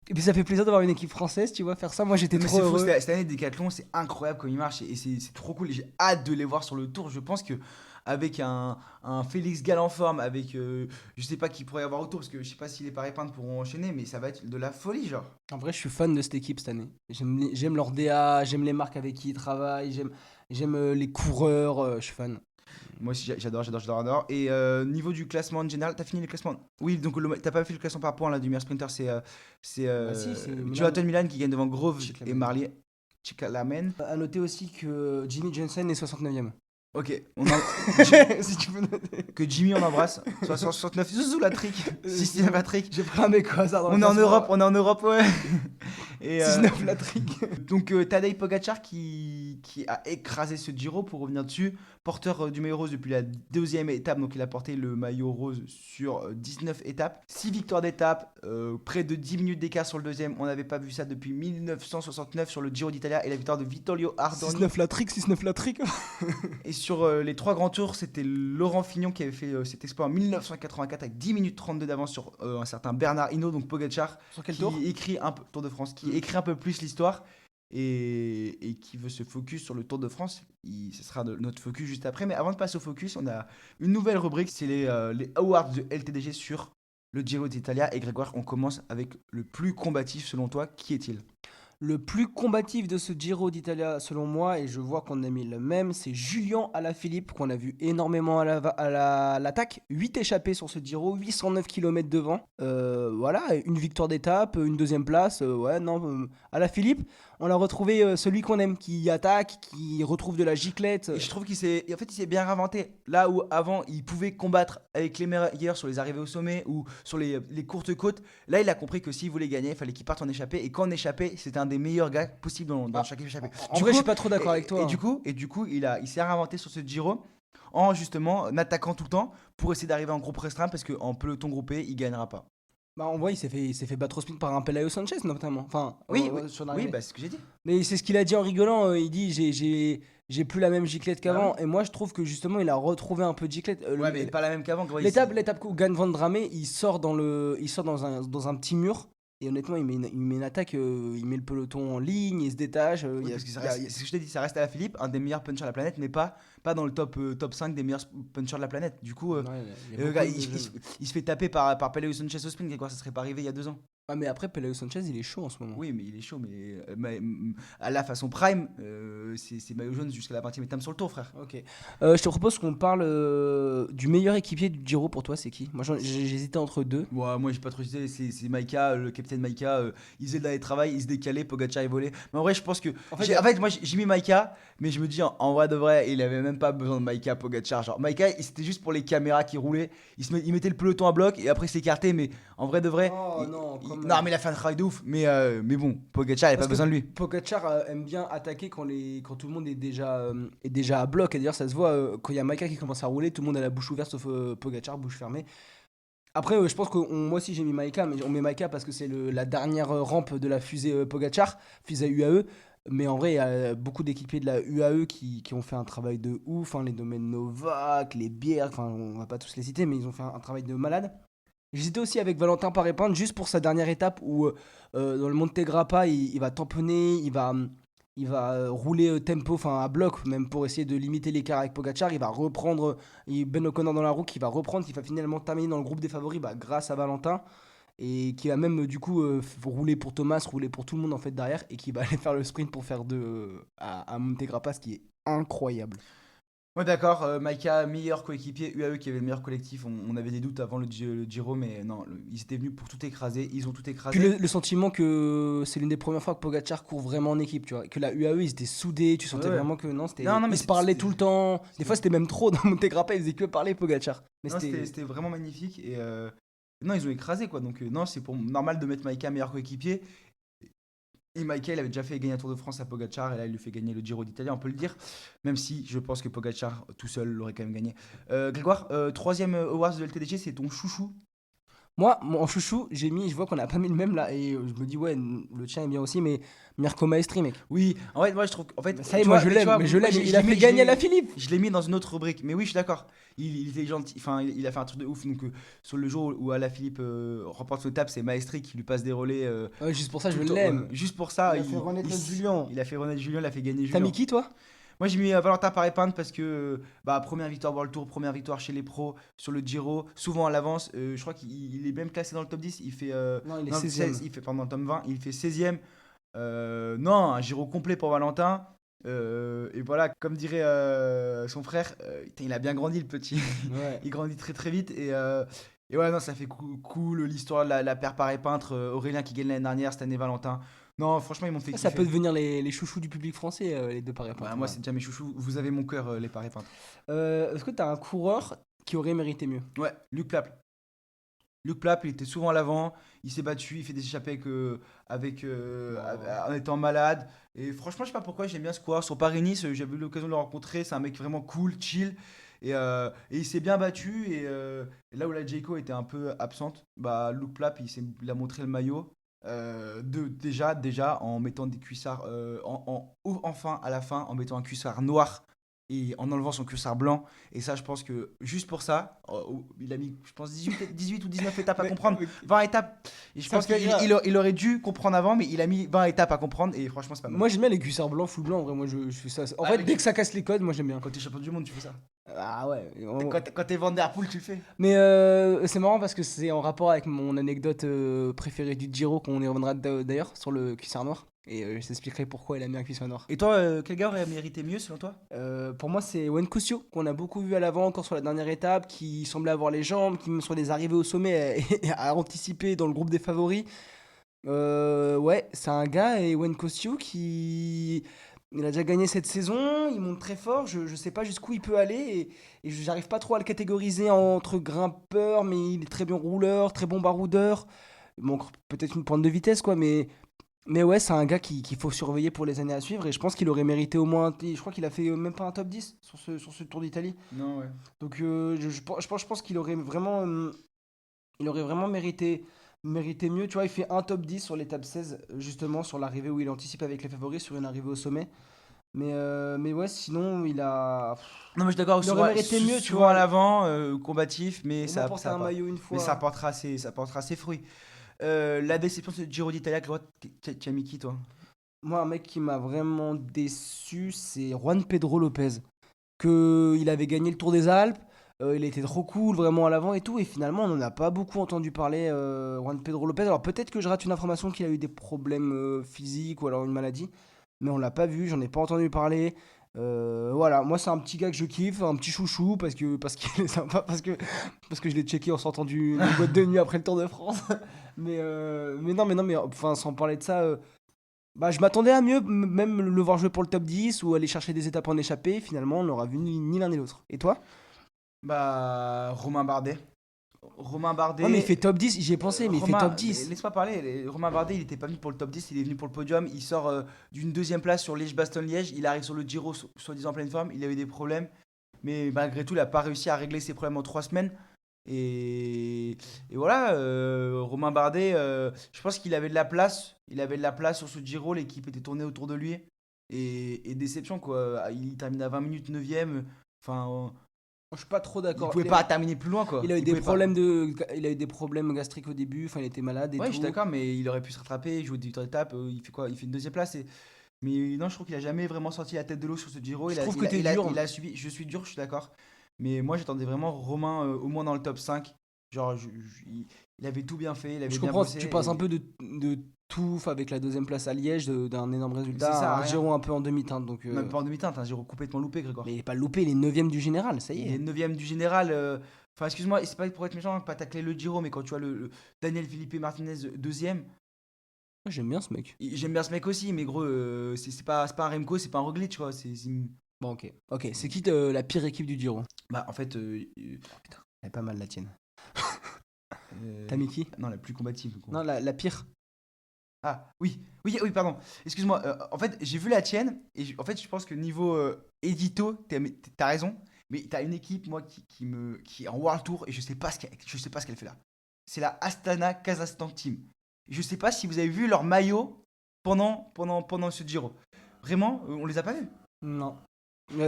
Et puis ça fait plaisir d'avoir une équipe française, tu vois, faire ça. Moi, j'étais Mais trop c'est fou, heureux. cette année Decathlon, c'est incroyable comme il marche et c'est trop cool. Et j'ai hâte de les voir sur le tour. Je pense que avec un Félix Gall en forme, avec je sais pas qui pourrait y avoir autour parce que je sais pas si les paris peintres pourront enchaîner, mais ça va être de la folie, genre. En vrai, je suis fan de cette équipe cette année. J'aime leur DA, j'aime les marques avec qui ils travaillent, j'aime les coureurs, je suis fan. Moi aussi, j'adore. Et niveau du classement en général, t'as fini le classement? Oui, donc t'as pas fait le classement par points là du meilleur sprinter, c'est c'est Milan. Jonathan Milan qui gagne devant Grove Cyclamen. et Marlier. Cyclamen. À noter aussi que Jimmy Johnson est 69ème. Ok, Si tu peux noter. que Jimmy on embrasse. 69, Zouzou la trick. 69 la trick. J'ai pris un mec au hasard dans On le est en classement. Europe, ouais. Et 19 la trick. donc Tadej Pogacar qui a écrasé ce Giro pour revenir dessus, porteur du maillot rose depuis la deuxième étape, donc il a porté le maillot rose sur 19 étapes, 6 victoires d'étape, près de 10 minutes d'écart sur le deuxième, on n'avait pas vu ça depuis 1969 sur le Giro d'Italia et la victoire de Vittorio Ardoni. 6-9 la trick. Et sur les 3 grands tours, c'était Laurent Fignon qui avait fait cet exploit en 1984 avec 10 minutes 32 d'avance sur un certain Bernard Hinault, donc Pogacar, Sur quel qui tour? écrit un peu Tour de France, qui écrit un peu plus l'histoire et qui veut se focus sur le Tour de France. Ce sera notre focus juste après. Mais avant de passer au focus, on a une nouvelle rubrique, c'est les awards de LTDG sur le Giro d'Italia. Et Grégoire, on commence avec le plus combatif selon toi. Qui est-il? Le plus combatif de ce Giro d'Italia, selon moi, et je vois qu'on a mis le même, c'est Julian Alaphilippe, qu'on a vu énormément à l'attaque. 8 échappés sur ce Giro, 809 km devant. Voilà, une victoire d'étape, une deuxième place. Ouais, non, Alaphilippe, on l'a retrouvé celui qu'on aime, qui attaque, qui retrouve de la giclette. Et je trouve il s'est bien réinventé. Là où avant, il pouvait combattre avec les meilleurs sur les arrivées au sommet ou sur les courtes côtes, là, il a compris que s'il voulait gagner, il fallait qu'il parte en échappée. Et qu'en échappée, c'était un des meilleurs gars possible dans chaque échappée. En vrai, je suis pas trop d'accord avec toi. Et du coup, il s'est réinventé sur ce Giro en justement attaquant tout le temps pour essayer d'arriver en groupe restreint parce qu'en peloton groupé, il gagnera pas. Bah, en vrai, il s'est fait battre au sprint par un Pelayo Sanchez, notamment. Enfin, Oui, sur oui, l'arrivée. bah, c'est ce que j'ai dit. Mais c'est ce qu'il a dit en rigolant. Il dit j'ai plus la même giclette qu'avant. Ah Et moi, je trouve que justement, il a retrouvé un peu de giclette. Ouais, mais pas la même qu'avant. Gros, L'étape où gagne Van Dramé, il sort dans un petit mur. Et honnêtement, il met une attaque, il met le peloton en ligne, il se détache. Oui, parce que c'est ce que je t'ai dit, ça reste à la Philippe, un des meilleurs punchers de la planète, mais pas dans le top 5 des meilleurs punchers de la planète. Du coup, Ouais, il y a le gars, beaucoup il se fait taper par Pelé Sanchez au sprint, quoi, ça serait pas arrivé il y a 2 ans. Ah, mais après, Pelayo Sanchez, il est chaud en ce moment. Oui, mais il est chaud, à la façon prime, c'est maillot jaune jusqu'à la 20e étape sur le tour, frère. Ok. Je te propose qu'on parle du meilleur équipier du Giro pour toi, c'est qui? Moi, j'hésitais entre deux. Ouais, moi j'ai pas trop hésité, c'est Maïka, le capitaine Maïka, il faisait de la travail, il se décalait, Pogacar il volait. Mais en vrai, je pense que. En fait, Moi j'ai mis Maïka, mais je me dis en vrai de vrai, il avait même pas besoin de Maïka, Pogacar. Genre, Maïka, c'était juste pour les caméras qui roulaient, il mettait le peloton à bloc et après il s'écartait, mais en vrai de vrai. Oh, non, quand même. Non, mais il a fait un travail de ouf, mais bon, Pogacar, il a Parce pas que besoin de lui. Pogacar aime bien attaquer quand tout le monde est déjà à bloc. Et d'ailleurs, ça se voit quand il y a Maïka qui commence à rouler, tout le monde a la bouche ouverte sauf Pogacar, bouche fermée. Après, je pense que moi aussi j'ai mis Maïka, mais on met Maïka parce que c'est la dernière rampe de la fusée Pogacar, fusée UAE. Mais en vrai, il y a beaucoup d'équipiers de la UAE qui ont fait un travail de ouf, hein, les domaines Novak, les Bières, enfin on va pas tous les citer, mais ils ont fait un travail de malade. J'hésitais aussi avec Valentin Paré-Pinte juste pour sa dernière étape où dans le Monte Grappa il va tamponner, il va rouler tempo, enfin à bloc même pour essayer de limiter l'écart avec Pogacar. Il va reprendre Ben O'Connor dans la roue qui va reprendre, qui va finalement terminer dans le groupe des favoris grâce à Valentin et qui va même du coup rouler pour Thomas, rouler pour tout le monde en fait derrière et qui va aller faire le sprint pour faire à Monte Grappa, ce qui est incroyable. Ouais, d'accord, Maïka, meilleur coéquipier, UAE qui avait le meilleur collectif. On avait des doutes avant le Giro, mais non, ils étaient venus pour tout écraser, ils ont tout écrasé. Puis le sentiment que c'est l'une des premières fois que Pogacar court vraiment en équipe, tu vois. Que la UAE, ils étaient soudés, tu sentais Ouais. vraiment que non, c'était. Non, mais ils se parlaient tout le temps. Des fois, c'était même trop dans Monte Grappa, ils faisaient que parler Pogacar. Mais Non, c'était vraiment magnifique et non, ils ont écrasé quoi. Donc non, c'est normal de mettre Maïka meilleur coéquipier. Et Maïka, il avait déjà fait gagner un Tour de France à Pogacar et là il lui fait gagner le Giro d'Italie, on peut le dire. Même si je pense que Pogacar tout seul l'aurait quand même gagné. Grégoire, troisième award de LTDG, c'est ton chouchou. Moi, en chouchou, je vois qu'on n'a pas mis le même là, et je me dis, ouais, le tien est bien aussi, mais Mirko Maestri, mec. Oui, en fait, moi je trouve. En fait, Ça y est, tu moi vois, je tu l'aime, vois, mais je moi, l'aime, il je a l'ai fait mis- gagner je la l'ai- Philippe. Je l'ai mis dans une autre rubrique, mais oui, je suis d'accord. Il était gentil, enfin, il a fait un truc de ouf. Donc, sur le jour où Alaphilippe remporte l'étape, c'est Maestri qui lui passe des relais. Ouais, juste pour ça, je tout le temps, l'aime. juste pour ça, Il a fait renaître Julien. Il a fait renaître Julien, il a fait gagner T'as Julien. mis qui, toi? Moi j'ai mis Valentin Paré-Pinte parce que première victoire World Tour, première victoire chez les pros sur le Giro, souvent à l'avance. Je crois qu'il est même classé dans le top 10. Il fait Non, il est non, 16e. il fait pendant le top 20, il fait 16e. Non, un Giro complet pour Valentin. Et voilà, comme dirait son frère, putain, il a bien grandi le petit. Ouais. Il grandit très très vite et ouais, non, ça fait cool l'histoire de la paire Paré-Pinte, Aurélien qui gagne l'année dernière, cette année Valentin. Non, franchement, ils m'ont fait Ça kiffer. peut devenir les chouchous du public français, les deux pareils. Ouais, moi, c'est déjà mes chouchous. Vous avez mon cœur, les Paré-Peintes. Est-ce que t'as un coureur qui aurait mérité mieux? Ouais, Luc Plapp. Luc Plapp, il était souvent à l'avant. Il s'est battu, il fait des échappées en étant malade. Et franchement, je sais pas pourquoi j'aime bien ce coureur. Sur Paris-Nice, j'avais eu l'occasion de le rencontrer. C'est un mec vraiment cool, chill. Et il s'est bien battu. Et là où la Jayco était un peu absente, Luc Plapp, il a montré le maillot. Déjà en mettant des cuissards enfin à la fin en mettant un cuissard noir et en enlevant son cuissard blanc, et ça je pense que juste pour ça il a mis je pense 18 ou 19 étapes à Mais- comprendre, 20 étapes, et je Ça pense fait qu'il grave. il aurait dû comprendre avant, mais il a mis 20 étapes à comprendre et franchement c'est pas mal. Moi j'aime bien les cuissards blancs, full blanc, en vrai, moi je fais ça. En Ah, fait, mais dès tu- que ça casse les codes, moi j'aime bien. Quand t'es champion du monde tu fais ça. Ah ouais. Quand t'es Van Der Poel tu le fais. Mais c'est marrant parce que c'est en rapport avec mon anecdote préférée du Giro, qu'on y reviendra d'ailleurs sur le cuissard noir. Et je t'expliquerai pourquoi il a mis un cuisson noir. Et toi, quel gars aurait mérité mieux selon toi? Pour moi, c'est Wen Kusio, qu'on a beaucoup vu à l'avant, encore sur la dernière étape, qui semblait avoir les jambes, qui, même sur les arrivées au sommet, a anticipé dans le groupe des favoris. Ouais, c'est un gars, et Wen Kusio, qui. Il a déjà gagné cette saison, il monte très fort, je sais pas jusqu'où il peut aller, et j'arrive pas trop à le catégoriser entre grimpeur, mais il est très bon rouleur, très bon baroudeur. Il manque peut-être une pointe de vitesse, quoi, mais ouais, c'est un gars qu'il faut surveiller pour les années à suivre. Et je pense qu'il aurait mérité au moins. Je crois qu'il a fait même pas un top 10 sur ce Tour d'Italie. Non, ouais. Donc je pense qu'il aurait vraiment, il aurait vraiment mérité mieux. Tu vois, il fait un top 10 sur l'étape 16, justement, sur l'arrivée où il anticipe avec les favoris sur une arrivée au sommet. Mais ouais, sinon, Non, mais je suis d'accord, il aurait mérité mieux, tu souvent vois. à l'avant, combatif, mais Au moins ça, porter ça, un maillot une mais fois. ça portera ses fruits. La déception de ce Giro d'Italia, tu as mis qui, toi? Moi, un mec qui m'a vraiment déçu, c'est Juan Pedro Lopez. Il avait gagné le Tour des Alpes, il était trop cool, vraiment à l'avant et tout, et finalement, on n'en a pas beaucoup entendu parler, Juan Pedro Lopez. Alors peut-être que je rate une information qu'il a eu des problèmes physiques ou alors une maladie, mais on l'a pas vu, j'en ai pas entendu parler. Voilà, moi c'est un petit gars que je kiffe, un petit chouchou parce qu'il est sympa, parce que je l'ai checké en sortant d'une boîte de nuit après le Tour de France. Mais non, enfin sans parler de ça, bah, je m'attendais à mieux, même le voir jouer pour le top 10 ou aller chercher des étapes en échappée. Finalement, on n'aura vu ni l'un ni l'autre. Et toi? Bah, Romain Bardet. Romain Bardet. Ouais, mais il fait top 10, j'y ai pensé, mais il fait top 10. Laisse-moi parler. Romain Bardet, il était pas venu pour le top 10, il est venu pour le podium. Il sort d'une deuxième place sur Liège-Bastogne-Liège. Il arrive sur le Giro, soi-disant en pleine forme. Il a eu des problèmes. Mais malgré tout, il n'a pas réussi à régler ses problèmes en 3 semaines. Et voilà, Romain Bardet, je pense qu'il avait de la place. Il avait de la place sur ce Giro. L'équipe était tournée autour de lui. Et déception, quoi. Il termine à 20 minutes 9ème. Enfin, Je suis pas trop il d'accord. pouvait pas terminer plus loin, quoi. Il a eu des pouvait pas. problèmes il a eu des problèmes gastriques au début. Enfin, il était malade et Ouais, tout. je suis d'accord, mais il aurait pu se rattraper, jouer des étapes. Il fait quoi? Il fait une deuxième place. Mais non, je trouve qu'il a jamais vraiment sorti la tête de l'eau sur ce Giro. Je trouve que t'es dur. Il a subi. Je suis dur, je suis d'accord. Mais moi, j'attendais vraiment Romain au moins dans le top 5. Genre, il avait tout bien fait, il avait Je bien comprends, bossé. tu passes un peu de tout avec la deuxième place à Liège, d'un énorme résultat, C'est ça, à un rien. Giro un peu en demi-teinte. Donc, Même pas en demi-teinte, un Giro complètement loupé, Grégoire. mais il est pas loupé, il est 9ème du général, ça y Il est est. 9ème du général. Enfin, excuse-moi, c'est pas pour être méchant, pas tacler le Giro, mais quand tu vois le Daniel Felipe Martinez deuxième, Moi, j'aime bien ce mec. j'aime bien ce mec aussi, mais gros, c'est pas un Remco, c'est pas un Roglic, tu vois. Bon, ok. C'est qui la pire équipe du Giro? Bah, en fait. Elle est pas mal la tienne. Euh, T'as mis qui? Non, la plus combative, gros. Non, la pire. Ah, oui, pardon. Excuse-moi. En fait, j'ai vu la tienne, et en fait, je pense que niveau édito, t'as raison. Mais t'as une équipe, moi, qui est en World Tour, et je sais pas ce qu'elle fait là. C'est la Astana Kazakhstan Team. Je sais pas si vous avez vu leur maillot pendant ce Giro. Vraiment, on les a pas vus. Non.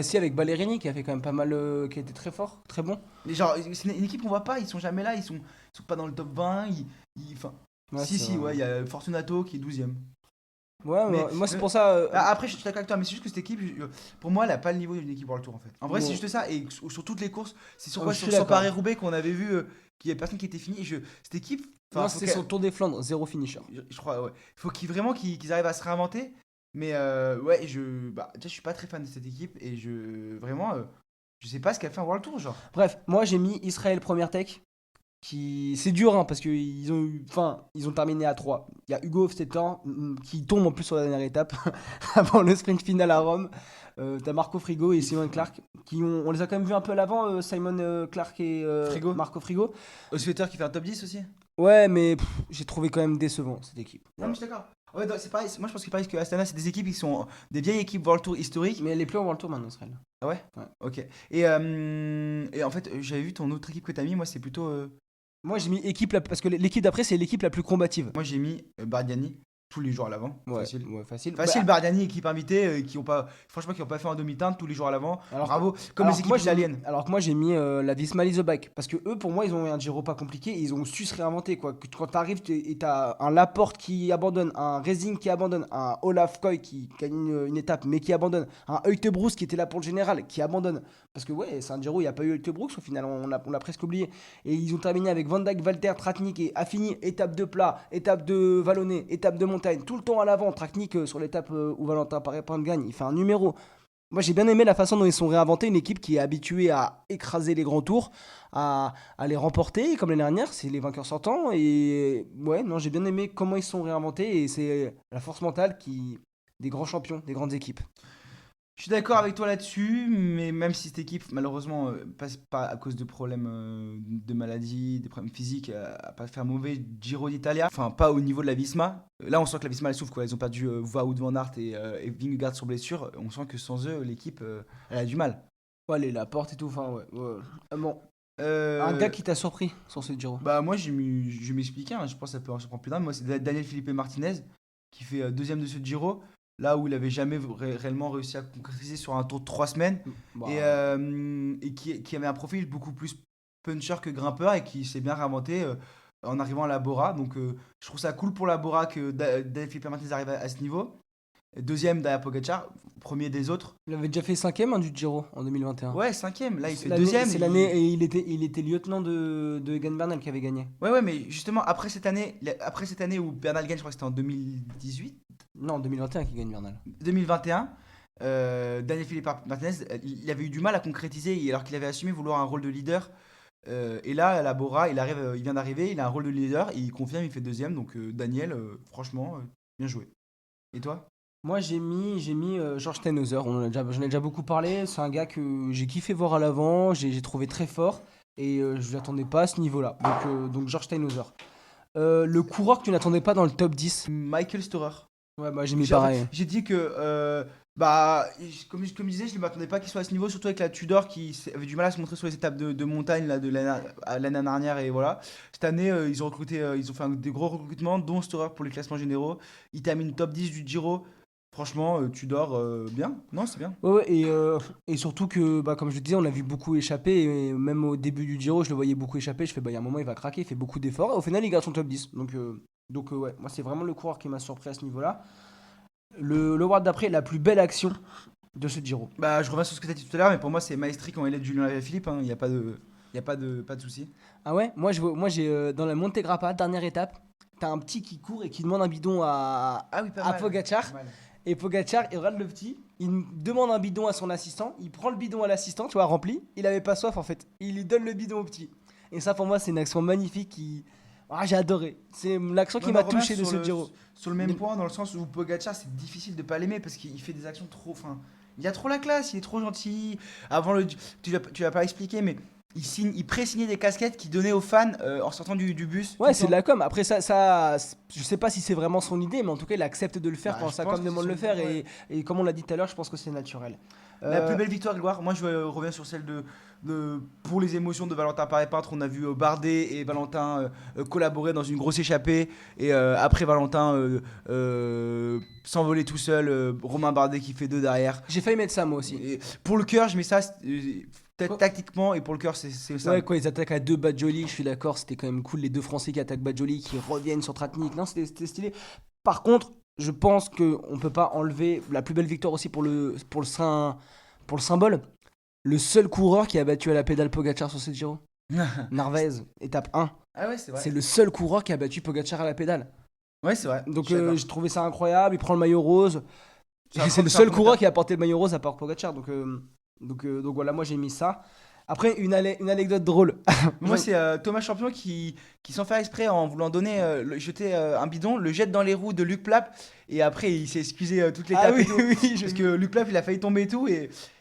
Si, avec Ballerini qui a fait quand même pas mal, qui a été très fort, très bon. Mais genre, c'est une équipe qu'on voit pas, ils sont jamais là, ils sont pas dans le top 20. Enfin, Ouais, si, c'est vrai. ouais, il y a Fortunato qui est 12ème. Ouais, Mais- moi c'est pour ça. Après, je suis d'accord avec toi, mais c'est juste que cette équipe, pour moi, elle a pas le niveau d'une équipe World Tour en fait. En vrai, Bon. c'est juste ça. Et sur toutes les courses, c'est sur Oh, quoi? je Sur suis d'accord. Paris-Roubaix qu'on avait vu qu'il y avait personne qui était fini. Cette équipe, Non, faut c'était qu'elle- son Tour des Flandres, zéro finisher. je crois, ouais. Faut vraiment qu'ils arrivent à se réinventer. Mais ouais, déjà, je suis pas très fan de cette équipe et vraiment, je sais pas ce qu'elle fait en World Tour, genre. Bref, moi j'ai mis Israël première tech. C'est dur hein, parce qu'ils ont terminé à 3. Il y a Hugo Hofstetter qui tombe en plus sur la dernière étape avant le sprint final à Rome. T'as Marco Frigo et Simon Clark on les a quand même vus un peu à l'avant, Simon Clark et Frigo. Marco Frigo. Osweter qui fait un top 10 aussi. Ouais, mais j'ai trouvé quand même décevant cette équipe. Non, mais je suis d'accord. Ouais, non, c'est pareil. Moi, je pense que pareil que Astana, c'est des équipes qui sont des vieilles équipes World Tour historiques. Mais elle est plus en World Tour maintenant, Israël. Ah ouais? Ouais. Ok. Et en fait, j'avais vu ton autre équipe que t'as mis. Moi, c'est plutôt. Moi j'ai mis équipe parce que l'équipe d'après c'est l'équipe la plus combative. Moi, j'ai mis Bardiani tous les jours à l'avant. Ouais, Facile. ouais, facile. Facile, Bah, Bardiani, équipe invitée, franchement, qui ont pas fait en demi-teinte tous les jours à l'avant. Alors- Bravo. Comme alors les que moi, équipes italiennes. Alors que moi j'ai mis la Visma Leaseback parce que eux pour moi ils ont eu un Giro pas compliqué et ils ont su se réinventer quoi. Quand t'arrives et t'as un Laporte qui abandonne, un Rezing qui abandonne, un Olaf Koy qui gagne une étape mais qui abandonne, un Uijtebroeks qui était là pour le général qui abandonne Parce que ouais, c'est un Giro, il n'y a pas eu Elke Brooks au final, on l'a presque oublié. Et ils ont terminé avec Van Dijk, Valter, Tratnik et Affini, étape de plat, étape de vallonné, étape de montagne, tout le temps à l'avant. Tratnik sur l'étape où Valentin Paré-Pointe gagne, il fait un numéro. Moi j'ai bien aimé la façon dont ils sont réinventés, une équipe qui est habituée à écraser les grands tours, à les remporter, comme l'année dernière, c'est les vainqueurs sortants. Et ouais, non, j'ai bien aimé comment ils se sont réinventés et c'est la force mentale des grands champions, des grandes équipes. Je suis d'accord avec toi là-dessus, mais même si cette équipe, malheureusement, passe pas à cause de problèmes de maladie, des problèmes physiques, à pas faire mauvais Giro d'Italia, enfin pas au niveau de la Visma. Là, on sent que la Visma elle souffre, quoi. Ils ont perdu Wout van Aert et Vingegaard sur blessure. On sent que sans eux, l'équipe, elle a du mal. Ouais, les Laporte et tout, enfin ouais. Bon, Euh, un gars qui t'a surpris sur ce Giro. Bah moi, je vais m'expliquer, hein. Je pense que ça peut en surprendre plus d'un. Moi, c'est Daniel Felipe Martinez qui fait deuxième de ce Giro. Là où il avait jamais réellement réussi à concrétiser sur un tour de 3 semaines. Bah, Et qui avait un profil beaucoup plus puncher que grimpeur et qui s'est bien réinventé en arrivant à la Bora. Donc je trouve ça cool pour la Bora que Daniel Felipe Martinez arrive à ce niveau. Deuxième derrière Pogacar, premier des autres. il avait déjà fait cinquième du Giro en 2021. Ouais, cinquième. Là, il fait L'année- deuxième. C'est l'année et il était lieutenant de Egan Bernal qui avait gagné. Ouais, mais justement, après cette année où Bernal gagne, je crois que c'était en 2018, Non, 2021 qui gagne Bernal. 2021, Daniel Felipe Martinez, il avait eu du mal à concrétiser alors qu'il avait assumé vouloir un rôle de leader. Et là, à la Bora, il vient d'arriver, il a un rôle de leader, il confirme, il fait deuxième. Donc Daniel, franchement, bien joué. Et toi? Moi j'ai mis George Steinhauser, j'en ai déjà beaucoup parlé, c'est un gars que j'ai kiffé voir à l'avant, j'ai trouvé très fort et je ne l'attendais pas à ce niveau-là. Donc George Steinhauser. Le coureur que tu n'attendais pas dans le top 10. Michael Storer. Ouais, bah j'ai mis J'ai en fait, pareil. j'ai dit que, bah, comme je disais, je ne m'attendais pas qu'il soit à ce niveau, surtout avec la Tudor avait du mal à se montrer sur les étapes de montagne là, de l'année dernière. Et voilà. Cette année, ils ont recruté, ils ont fait des gros recrutements, dont Storer pour les classements généraux. Il termine top 10 du Giro. Franchement, Tudor, bien. Non, c'est bien. Ouais, et surtout que, bah, comme je le disais, on l'a vu beaucoup échapper. Et même au début du Giro, je le voyais beaucoup échapper. Je fais, bah, il y a un moment, il va craquer, il fait beaucoup d'efforts. Et au final, il garde son top 10. Donc ouais, moi, c'est vraiment le coureur qui m'a surpris à ce niveau-là. Le Ward d'après, la plus belle action de ce Giro. Bah, je reviens sur ce que tu as dit tout à l'heure, mais pour moi, c'est Maestri quand il est de Julien Philippe. Il n'y a pas de souci. Ah ouais, moi j'ai dans la Monte Grappa, dernière étape, t'as un petit qui court et qui demande un bidon Ah oui, pas à mal. Pogacar. Pas mal. Et Pogacar, il regarde le petit, il demande un bidon à son assistant, il prend le bidon à l'assistant, tu vois, rempli. Il avait pas soif en fait. Il lui donne le bidon au petit. Et ça pour moi, c'est une action magnifique qui. Ah, j'ai adoré. C'est l'action qui Non, m'a mais on revient touché de sur ce Giro. sur le même point, dans le sens où Pogacar, c'est difficile de pas l'aimer parce qu'il fait des actions trop. Enfin, il a trop la classe, il est trop gentil. Avant tu l'as pas expliqué, mais il pré-signait des casquettes qu'il donnait aux fans en sortant du bus. tout Ouais, le c'est de temps. la com. Après, je sais pas si c'est vraiment son idée, mais en tout cas, il accepte de le faire Bah, quand je sa pense com que demande de c'est le son faire. idée, Et comme on l'a dit tout à l'heure, je pense que c'est naturel. La Euh, plus belle victoire, Gloire. Moi, je reviens sur celle pour les émotions de Valentin Paré-Peintre. On a vu Bardet et Valentin collaborer dans une grosse échappée. Et après, Valentin s'envoler tout seul. Romain Bardet qui fait deux derrière. J'ai failli mettre ça moi aussi. Et pour le cœur, je mets ça peut-être Quoi tactiquement. Et pour le cœur, c'est ça. Ouais, quand ils attaquent à deux Badjoli, je suis d'accord, c'était quand même cool. Les deux Français qui attaquent Badjoli, qui reviennent sur Tratnik. Non, c'était stylé. Par contre, je pense qu'on ne peut pas enlever la plus belle victoire aussi pour le symbole. Le seul coureur qui a battu à la pédale Pogacar sur cette Giro. Narvaez, étape 1. Ah ouais, c'est vrai. C'est le seul coureur qui a battu Pogacar à la pédale. Ouais, c'est vrai. Donc Je suis d'accord. j'ai trouvé ça incroyable. Il prend le maillot rose. C'est un C'est le c'est un seul premier coureur temps. qui a porté le maillot rose à part Pogacar. Donc voilà, moi j'ai mis ça. Après, une anecdote drôle. Moi, c'est Thomas Champion qui, sans faire exprès, en voulant jeter un bidon, le jette dans les roues de Luc Plap. Et après, il s'est excusé toutes les Ah tapes oui, et tout. oui, Parce que Luc Plap, il a failli tomber et tout.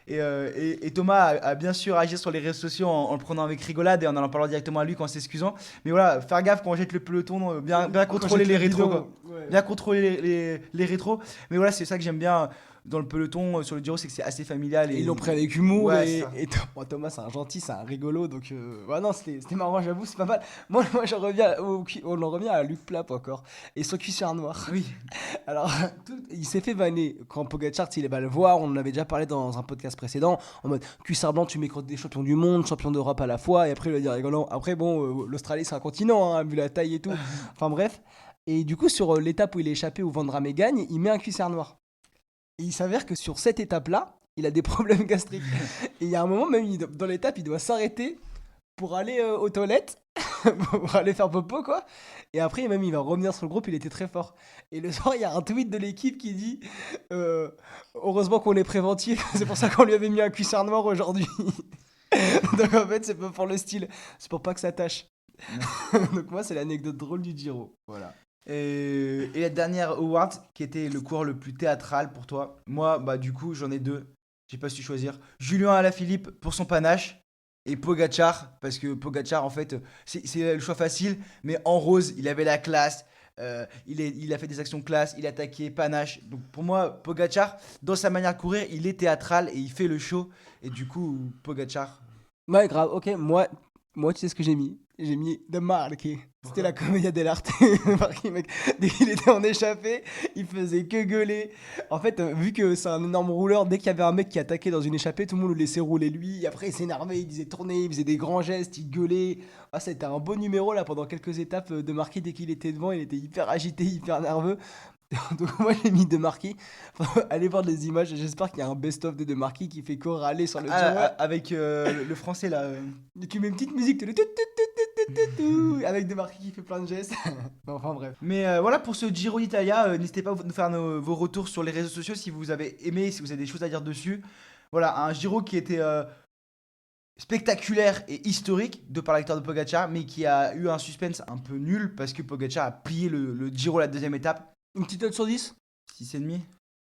Et Thomas a bien sûr agi sur les réseaux sociaux en le prenant avec rigolade et en allant parler directement à Luc en s'excusant. Mais voilà, faire gaffe quand on jette le peloton, bien contrôler les rétros. Quoi. Bien contrôler les rétros. Mais voilà, c'est ça que j'aime bien dans le peloton sur le Giro, c'est que c'est assez familial. Ils l'ont pris avec humour Ouais, c'est ça. et Thomas c'est un gentil, c'est un rigolo donc ouais non c'était marrant j'avoue c'est pas mal. Moi on en revient à Luc Plap encore et son cuissard noir. Oui. Alors il s'est fait vanner quand Pogacar il va le voir, on en avait déjà parlé dans un podcast précédent en mode cuissard blanc tu m'écrottes des champions du monde, champions d'Europe à la fois et après il va dire rigolant après bon l'Australie c'est un continent hein, vu la taille et tout. Enfin bref et du coup sur l'étape où il est échappé où Van Dramé gagne il met un cuissard noir. Et il s'avère que sur cette étape-là, il a des problèmes gastriques. Et il y a un moment, même dans l'étape, il doit s'arrêter pour aller aux toilettes, pour aller faire popo, quoi. Et après, même, il va revenir sur le groupe, il était très fort. Et le soir, il y a un tweet de l'équipe qui dit heureusement qu'on est préventif, c'est pour ça qu'on lui avait mis un cuissard noir aujourd'hui. Donc en fait, c'est pas pour le style, c'est pour pas que ça tâche. Donc moi, c'est l'anecdote drôle du Giro. Voilà. Et la dernière award, qui était le coureur le plus théâtral pour toi. Moi, bah du coup, j'en ai deux. J'ai pas su choisir. Julien Alaphilippe pour son panache et Pogacar parce que Pogacar en fait, c'est le choix facile, mais en rose, il avait la classe. Il a fait des actions classe, il a attaqué panache. Donc pour moi, Pogacar, dans sa manière de courir, il est théâtral et il fait le show. Et du coup, Pogacar. Ouais, grave, ok, moi, tu sais ce que j'ai mis? J'ai mis De Marchi. C'était la commedia dell'arte. Marchi, mec, dès qu'il était en échappée, il faisait que gueuler. En fait, vu que c'est un énorme rouleur, dès qu'il y avait un mec qui attaquait dans une échappée, tout le monde le laissait rouler lui. Et après, il s'énervait, il disait tourner, il faisait des grands gestes, il gueulait. Ah, c'était un beau numéro là pendant quelques étapes de Marquis. Dès qu'il était devant, il était hyper agité, hyper nerveux. Donc moi j'ai mis De Marquis. Allez voir les images. J'espère qu'il y a un best-of de Marquis qui fait que râler sur le Giro. Avec le français là. Et tu mets une petite musique avec De Marquis qui fait plein de gestes. Bon, enfin bref. Mais voilà pour ce Giro d'Italia. N'hésitez pas à nous faire vos retours sur les réseaux sociaux si vous avez aimé, si vous avez des choses à dire dessus. Voilà, un Giro qui était spectaculaire et historique de par la victoire de Pogacar, mais qui a eu un suspense un peu nul parce que Pogacar a plié le Giro à la deuxième étape. Une petite note sur 10? 6,5.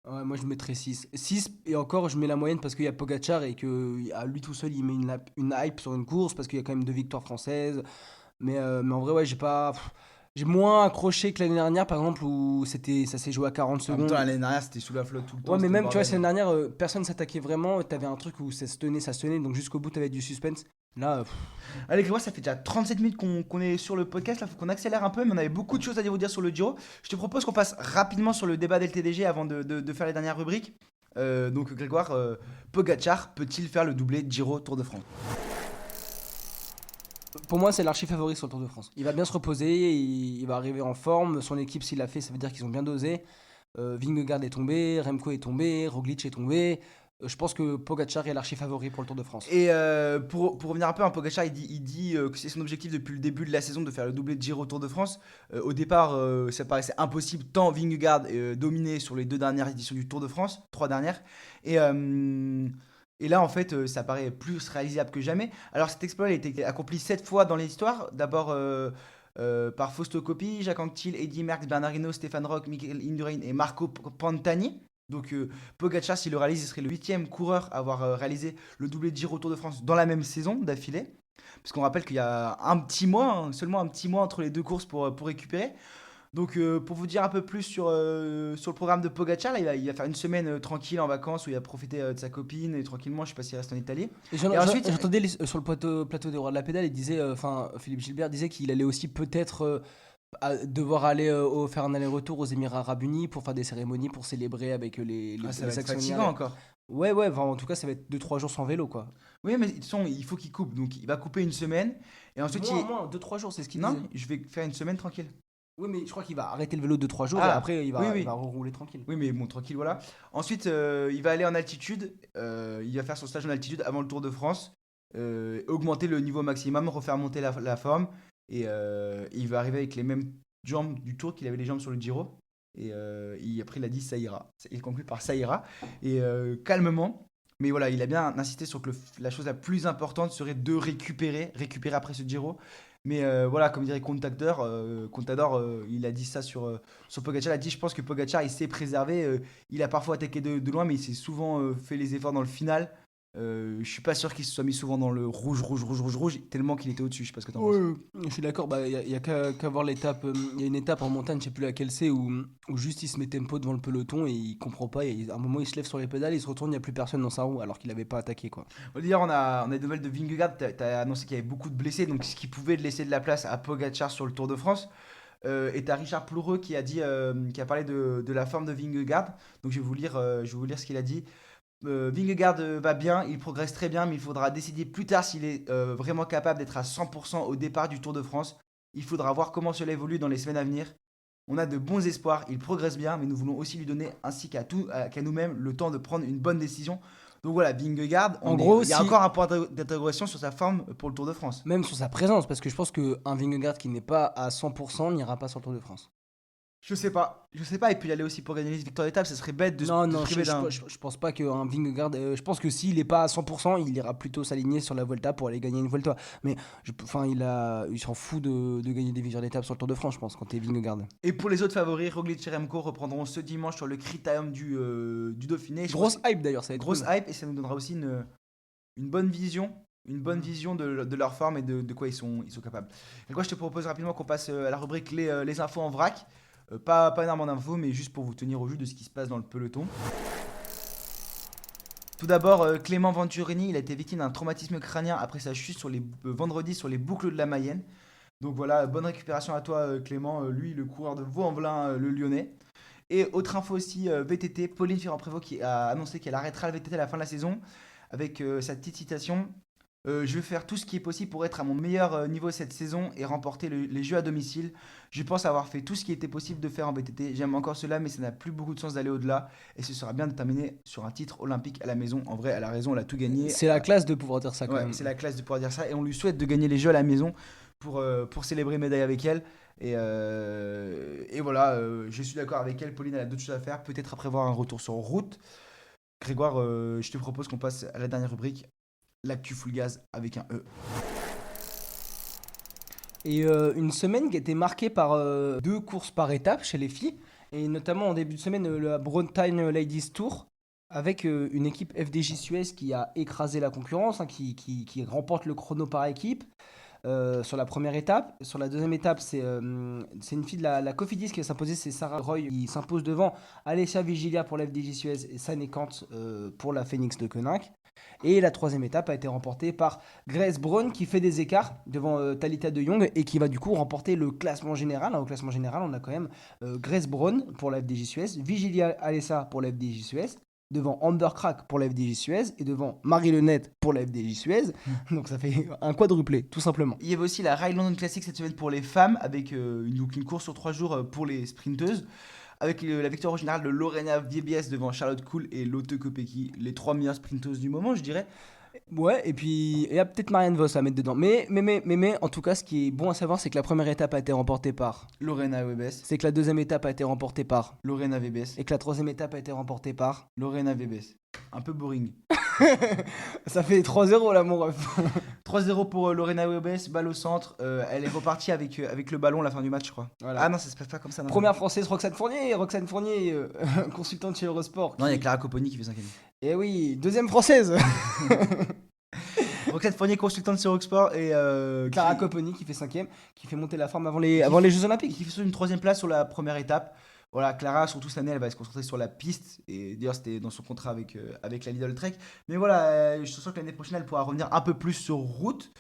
Ouais, moi je mettrais 6. 6 et encore je mets la moyenne parce qu'il y a Pogacar et que à lui tout seul il met une hype sur une course parce qu'il y a quand même 2 victoires françaises. Mais en vrai ouais j'ai moins accroché que l'année dernière par exemple où ça s'est joué à 40 En même secondes. temps, l'année dernière, c'était sous la flotte tout le temps. Ouais mais c'était le même tu vois bordel. l'année dernière personne s'attaquait vraiment, t'avais un truc où ça se tenait donc jusqu'au bout t'avais du suspense. Là Allez, Grégoire, ça fait déjà 37 minutes qu'on est sur le podcast. Là, faut qu'on accélère un peu, mais on avait beaucoup de choses à vous dire sur le Giro. Je te propose qu'on passe rapidement sur le débat d'LTDG avant de faire les dernières rubriques. Donc, Grégoire, Pogacar peut-il faire le doublé Giro Tour de France? pour moi c'est l'archi favori sur le Tour de France. Il va bien se reposer, il va arriver en forme, son équipe s'il l'a fait ça veut dire qu'ils ont bien dosé. Vingegaard est tombé, Remco est tombé, Roglic est tombé. Je pense que Pogacar est l'archi favori pour le Tour de France. Et pour revenir un peu, Pogacar, il dit que c'est son objectif depuis le début de la saison de faire le doublé de Giro Tour de France. Au départ, ça paraissait impossible tant Vingegaard dominait sur les 2 dernières éditions du Tour de France, 3 dernières. Et, euh, et là, en fait, ça paraît plus réalisable que jamais. Alors cet exploit il a été accompli 7 fois dans l'histoire. D'abord par Fausto Coppi, Jacques Anquetil, Eddy Merckx, Bernard Hinault, Stéphane Roch, Michael Indurain et Marco Pantani. Donc Pogacar, s'il le réalise, il serait le 8e coureur à avoir réalisé le doublé de Giro Tour de France dans la même saison d'affilée. Parce qu'on rappelle qu'il y a un petit mois, seulement un petit mois entre les deux courses pour récupérer. Donc pour vous dire un peu plus sur le programme de Pogacar, là, il va faire une semaine tranquille en vacances où il va profiter de sa copine et tranquillement, je sais pas s'il reste en Italie. Et ensuite, J'entendais sur le plateau des Rois de la Pédale, il disait, Philippe Gilbert disait qu'il allait aussi peut-être devoir aller faire un aller-retour aux Émirats Arabes Unis pour faire des cérémonies pour célébrer avec ça va les être actionnaires. fatigant encore. Ouais, enfin, en tout cas, ça va être 2-3 jours sans vélo, quoi. Oui, mais de toute façon, il faut qu'il coupe. Donc il va couper une semaine. Et ensuite, Moins, 2-3 jours, c'est ce qu'il non, disait. je vais faire une semaine tranquille. Oui, mais je crois qu'il va arrêter le vélo 2-3 jours et Ah, après il va, oui. il va rouler tranquille. Oui, mais bon, tranquille, voilà. Ensuite, il va aller en altitude. Il va faire son stage en altitude avant le Tour de France. Augmenter le niveau maximum, refaire monter la forme. Et il va arriver avec les mêmes jambes du Tour qu'il avait les jambes sur le Giro. Et après, il a dit ça ira. Il conclut par ça ira. Et calmement. Mais voilà, il a bien insisté sur que la chose la plus importante serait de récupérer après ce Giro. Mais voilà, comme dirait Contador, il a dit ça sur Pogacar. Il a dit, je pense que Pogacar, il s'est préservé. Il a parfois attaqué de loin, mais il s'est souvent fait les efforts dans le final. Je suis pas sûr qu'il se soit mis souvent dans le rouge, tellement qu'il était au-dessus. Je sais pas ce que t'en penses. Ouais, je suis d'accord, il y a qu'à voir l'étape. Il y a une étape en montagne, je sais plus laquelle c'est, où juste il se met tempo devant le peloton et il comprend pas. Et à un moment, il se lève sur les pédales, il se retourne, il n'y a plus personne dans sa roue alors qu'il avait pas attaqué, quoi. D'ailleurs, on a des nouvelles de Vingegaard. T'as annoncé qu'il y avait beaucoup de blessés, donc ce qui pouvait laisser de la place à Pogacar sur le Tour de France. Et t'as Richard Ploureux qui a parlé de la forme de Vingegaard. Donc je vais vous lire ce qu'il a dit. Vingegaard va bien, il progresse très bien, mais il faudra décider plus tard s'il est vraiment capable d'être à 100% au départ du Tour de France. Il faudra voir comment cela évolue dans les semaines à venir. On a de bons espoirs, il progresse bien, mais nous voulons aussi lui donner, ainsi qu'à nous-mêmes, le temps de prendre une bonne décision. Donc voilà, Vingegaard, En gros, il y a si- encore un point d'interrogation sur sa forme pour le Tour de France. Même sur sa présence, parce que je pense qu'un Vingegaard qui n'est pas à 100% n'ira pas sur le Tour de France. Je sais pas, et puis y aller aussi pour gagner les victoires d'étape, ça serait bête de Non, de non, se priver d'un. je pense pas qu'un Vingegaard. Je pense que s'il n'est pas à 100%, il ira plutôt s'aligner sur la Volta pour aller gagner une Volta. Mais enfin, il s'en fout de gagner des victoires d'étape sur le Tour de France, je pense, quand t'es Vingegaard. Et pour les autres favoris, Roglic et Remco reprendront ce dimanche sur le critérium du Dauphiné. Je Grosse pense hype d'ailleurs, ça va être grosse cool. hype, et ça nous donnera aussi une bonne vision. Une bonne vision de leur forme et de quoi ils sont capables. Et quoi, je te propose rapidement qu'on passe à la rubrique les infos en vrac. Pas énormément d'infos, mais juste pour vous tenir au jus de ce qui se passe dans le peloton. Tout d'abord, Clément Venturini, il a été victime d'un traumatisme crânien après sa chute vendredi sur les boucles de la Mayenne. Donc voilà, bonne récupération à toi Clément, lui le coureur de Vaux-en-Velin, le Lyonnais. Et autre info aussi, VTT, Pauline Ferrand-Prévot qui a annoncé qu'elle arrêtera le VTT à la fin de la saison avec sa petite citation. Je vais faire tout ce qui est possible pour être à mon meilleur niveau cette saison et remporter les jeux à domicile. Je pense avoir fait tout ce qui était possible de faire en VTT. J'aime encore cela, mais ça n'a plus beaucoup de chance d'aller au-delà. Et ce sera bien de terminer sur un titre olympique à la maison. En vrai, elle a raison, elle a tout gagné. C'est la classe de pouvoir dire ça quand Ouais, même. c'est la classe de pouvoir dire ça. Et on lui souhaite de gagner les jeux à la maison pour célébrer médaille avec elle. Et voilà, je suis d'accord avec elle. Pauline, elle a d'autres choses à faire. Peut-être à prévoir un retour sur route. Grégoire, je te propose qu'on passe à la dernière rubrique. L'actu full gaz avec un E. Et une semaine qui a été marquée par 2 courses par étape chez les filles, et notamment en début de semaine, la Bretagne Ladies Tour, avec une équipe FDJ Suez qui a écrasé la concurrence, hein, qui remporte le chrono par équipe. Sur la première étape. Sur la deuxième étape, c'est une fille de la Cofidis qui va s'imposer, c'est Sarah Roy qui s'impose devant Alessia Vigilia pour la FDJ Suez et Sanne Kant pour la Phoenix de Koenig. Et la troisième étape a été remportée par Grace Brown qui fait des écarts devant Thalita de Jong et qui va du coup remporter le classement général. Au classement général, on a quand même Grace Brown pour la FDJ Suez, Vigilia Alessa pour la FDJ Suez, devant Amber Crack pour la FDJ Suez et devant Marie Lenette pour la FDJ Suez. Donc ça fait un quadruplé, tout simplement. Il y avait aussi la Ride London Classic cette semaine pour les femmes, avec une course sur 3 jours pour les sprinteuses, avec la victoire générale de Lorena Viebes devant Charlotte Kool et Lotte Kopecky, les 3 meilleures sprinteuses du moment, je dirais. Ouais, et puis il y a peut-être Marianne Vos à mettre dedans. Mais, en tout cas, ce qui est bon à savoir, c'est que la première étape a été remportée par. Lorena Viebes, C'est que la deuxième étape a été remportée par. Lorena Viebes, Et que la troisième étape a été remportée par. Lorena Viebes. Un peu boring. Ça fait 3-0 là, mon ref. 3-0 pour Lorena Viebes, balle au centre. Elle est repartie avec le ballon à la fin du match, je crois. Voilà. Ah non, ça se passe pas comme ça. Non. Première française, Roxane Fournier, consultante chez Eurosport. Non, il y a Clara Copponi qui fait 5ème. Et oui, deuxième française. Roxane Fournier, consultante sur Eurosport et Clara qui- Copponi qui fait 5ème, qui fait monter la forme avant les Jeux et Olympiques. qui fait sur une 3ème place sur la première étape. Voilà, Clara, surtout cette année, elle va se concentrer sur la piste. Et d'ailleurs, c'était dans son contrat avec la Lidl Trek. Mais voilà, je sens que l'année prochaine, elle pourra revenir un peu plus sur route.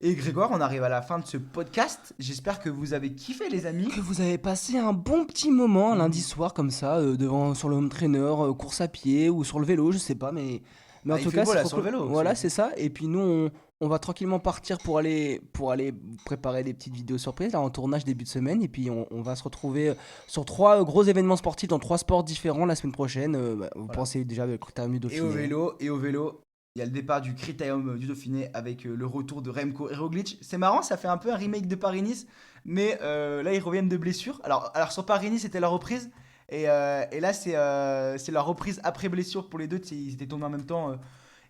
Et Grégoire, on arrive à la fin de ce podcast. J'espère que vous avez kiffé, les amis. Que vous avez passé un bon petit moment un lundi soir comme ça, devant sur le home trainer, course à pied ou sur le vélo, je sais pas, mais en il tout fait cas beau, c'est là, trop sur le cool. vélo, Voilà, c'est- c'est ça. Et puis nous, on va tranquillement partir pour aller préparer des petites vidéos surprises là en tournage début de semaine. Et puis on va se retrouver sur 3 gros événements sportifs dans 3 sports différents la semaine prochaine. Vous pensez déjà avec le Critérium du Et au Dauphiné. vélo, il y a le départ du Critérium du Dauphiné avec le retour de Remco et Roglic. C'est marrant, ça fait un peu un remake de Paris-Nice, mais là ils reviennent de blessure. Alors sur Paris-Nice, c'était la reprise, et là c'est la reprise après blessure pour les deux. Ils étaient tombés en même temps.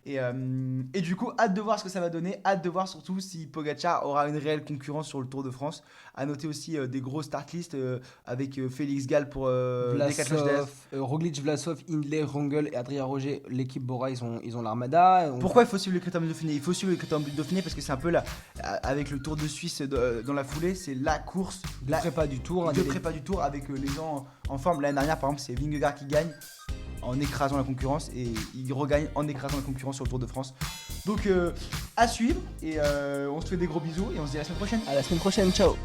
Et du coup, hâte de voir ce que ça va donner. Hâte de voir surtout si Pogacar aura une réelle concurrence sur le Tour de France. À noter aussi des gros start list avec Félix Gall pour Decathlon GDF. Vlasov, Roglic, Vlasov, Hindley, Rungel et Adrien Roger, l'équipe Bora, ils ont l'armada. Pourquoi il faut suivre le Critérium du Dauphiné? Il faut suivre le Critérium du Dauphiné parce que c'est un peu là, avec le Tour de Suisse dans la foulée, c'est la course, La prépa du tour, un de des- prépa du Tour avec les gens en forme. L'année dernière, par exemple, c'est Vingegaard qui gagne en écrasant la concurrence et il regagne en écrasant la concurrence sur le Tour de France. Donc à suivre et on se fait des gros bisous et on se dit à la semaine prochaine. À la semaine prochaine, ciao.